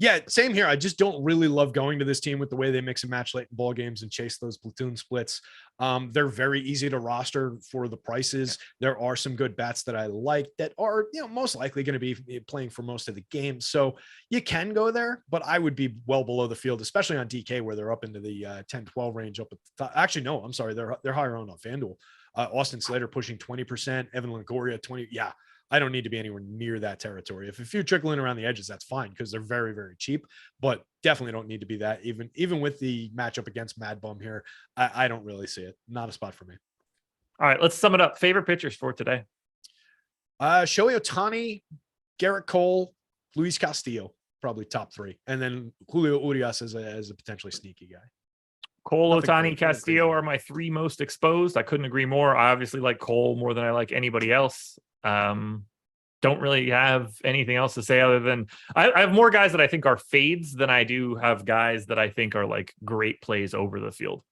Yeah, same here. I just don't really love going to this team with the way they mix and match late in ball games and chase those platoon splits. They're very easy to roster for the prices. There are some good bats that I like that are, most likely going to be playing for most of the game. So you can go there, but I would be well below the field, especially on DK where they're up into the 10-12 range up at the top. Actually, no, I'm sorry. They're higher on FanDuel. Austin Slater pushing 20%, Evan Longoria 20. Yeah. I don't need to be anywhere near that territory. If a few trickle in around the edges, that's fine because they're very, very cheap, but definitely don't need to be that. Even with the matchup against Mad Bum here, I don't really see it. Not a spot for me. All right, let's sum it up. Favorite pitchers for today? Shohei Ohtani, Garrett Cole, Luis Castillo, probably top 3. And then Julio Urias as a potentially sneaky guy. Cole, Ohtani, Castillo are my 3 most exposed. I couldn't agree more. I obviously like Cole more than I like anybody else. Don't really have anything else to say other than I have more guys that I think are fades than I do have guys that I think are like great plays over the field.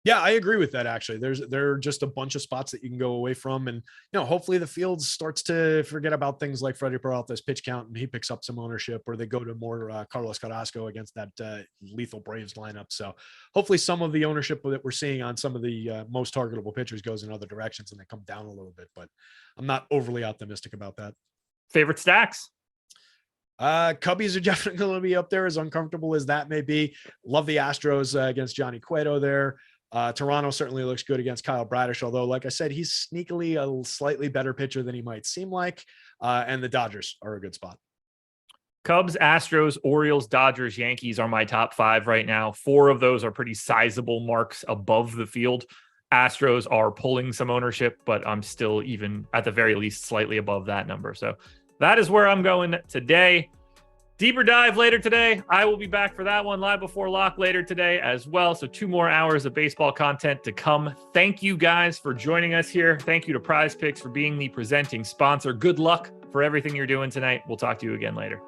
Yeah, I agree with that. Actually, there are just a bunch of spots that you can go away from, and hopefully the field starts to forget about things like Freddie Peralta's pitch count and he picks up some ownership, or they go to more Carlos Carrasco against that lethal Braves lineup. So hopefully some of the ownership that we're seeing on some of the most targetable pitchers goes in other directions and they come down a little bit. But I'm not overly optimistic about that. Favorite stacks? Cubbies are definitely going to be up there, as uncomfortable as that may be. Love the Astros against Johnny Cueto there. Toronto certainly looks good against Kyle Bradish, although, like I said, he's sneakily a slightly better pitcher than he might seem like. And the Dodgers are a good spot. Cubs, Astros, Orioles, Dodgers, Yankees are my top 5 right now. 4 of those are pretty sizable marks above the field. Astros are pulling some ownership, but I'm still even at the very least slightly above that number. So that is where I'm going today. Deeper dive later today. I will be back for that one live before lock later today as well. So 2 more hours of baseball content to come. Thank you guys for joining us here. Thank you to Prize Picks for being the presenting sponsor. Good luck for everything you're doing tonight. We'll talk to you again later.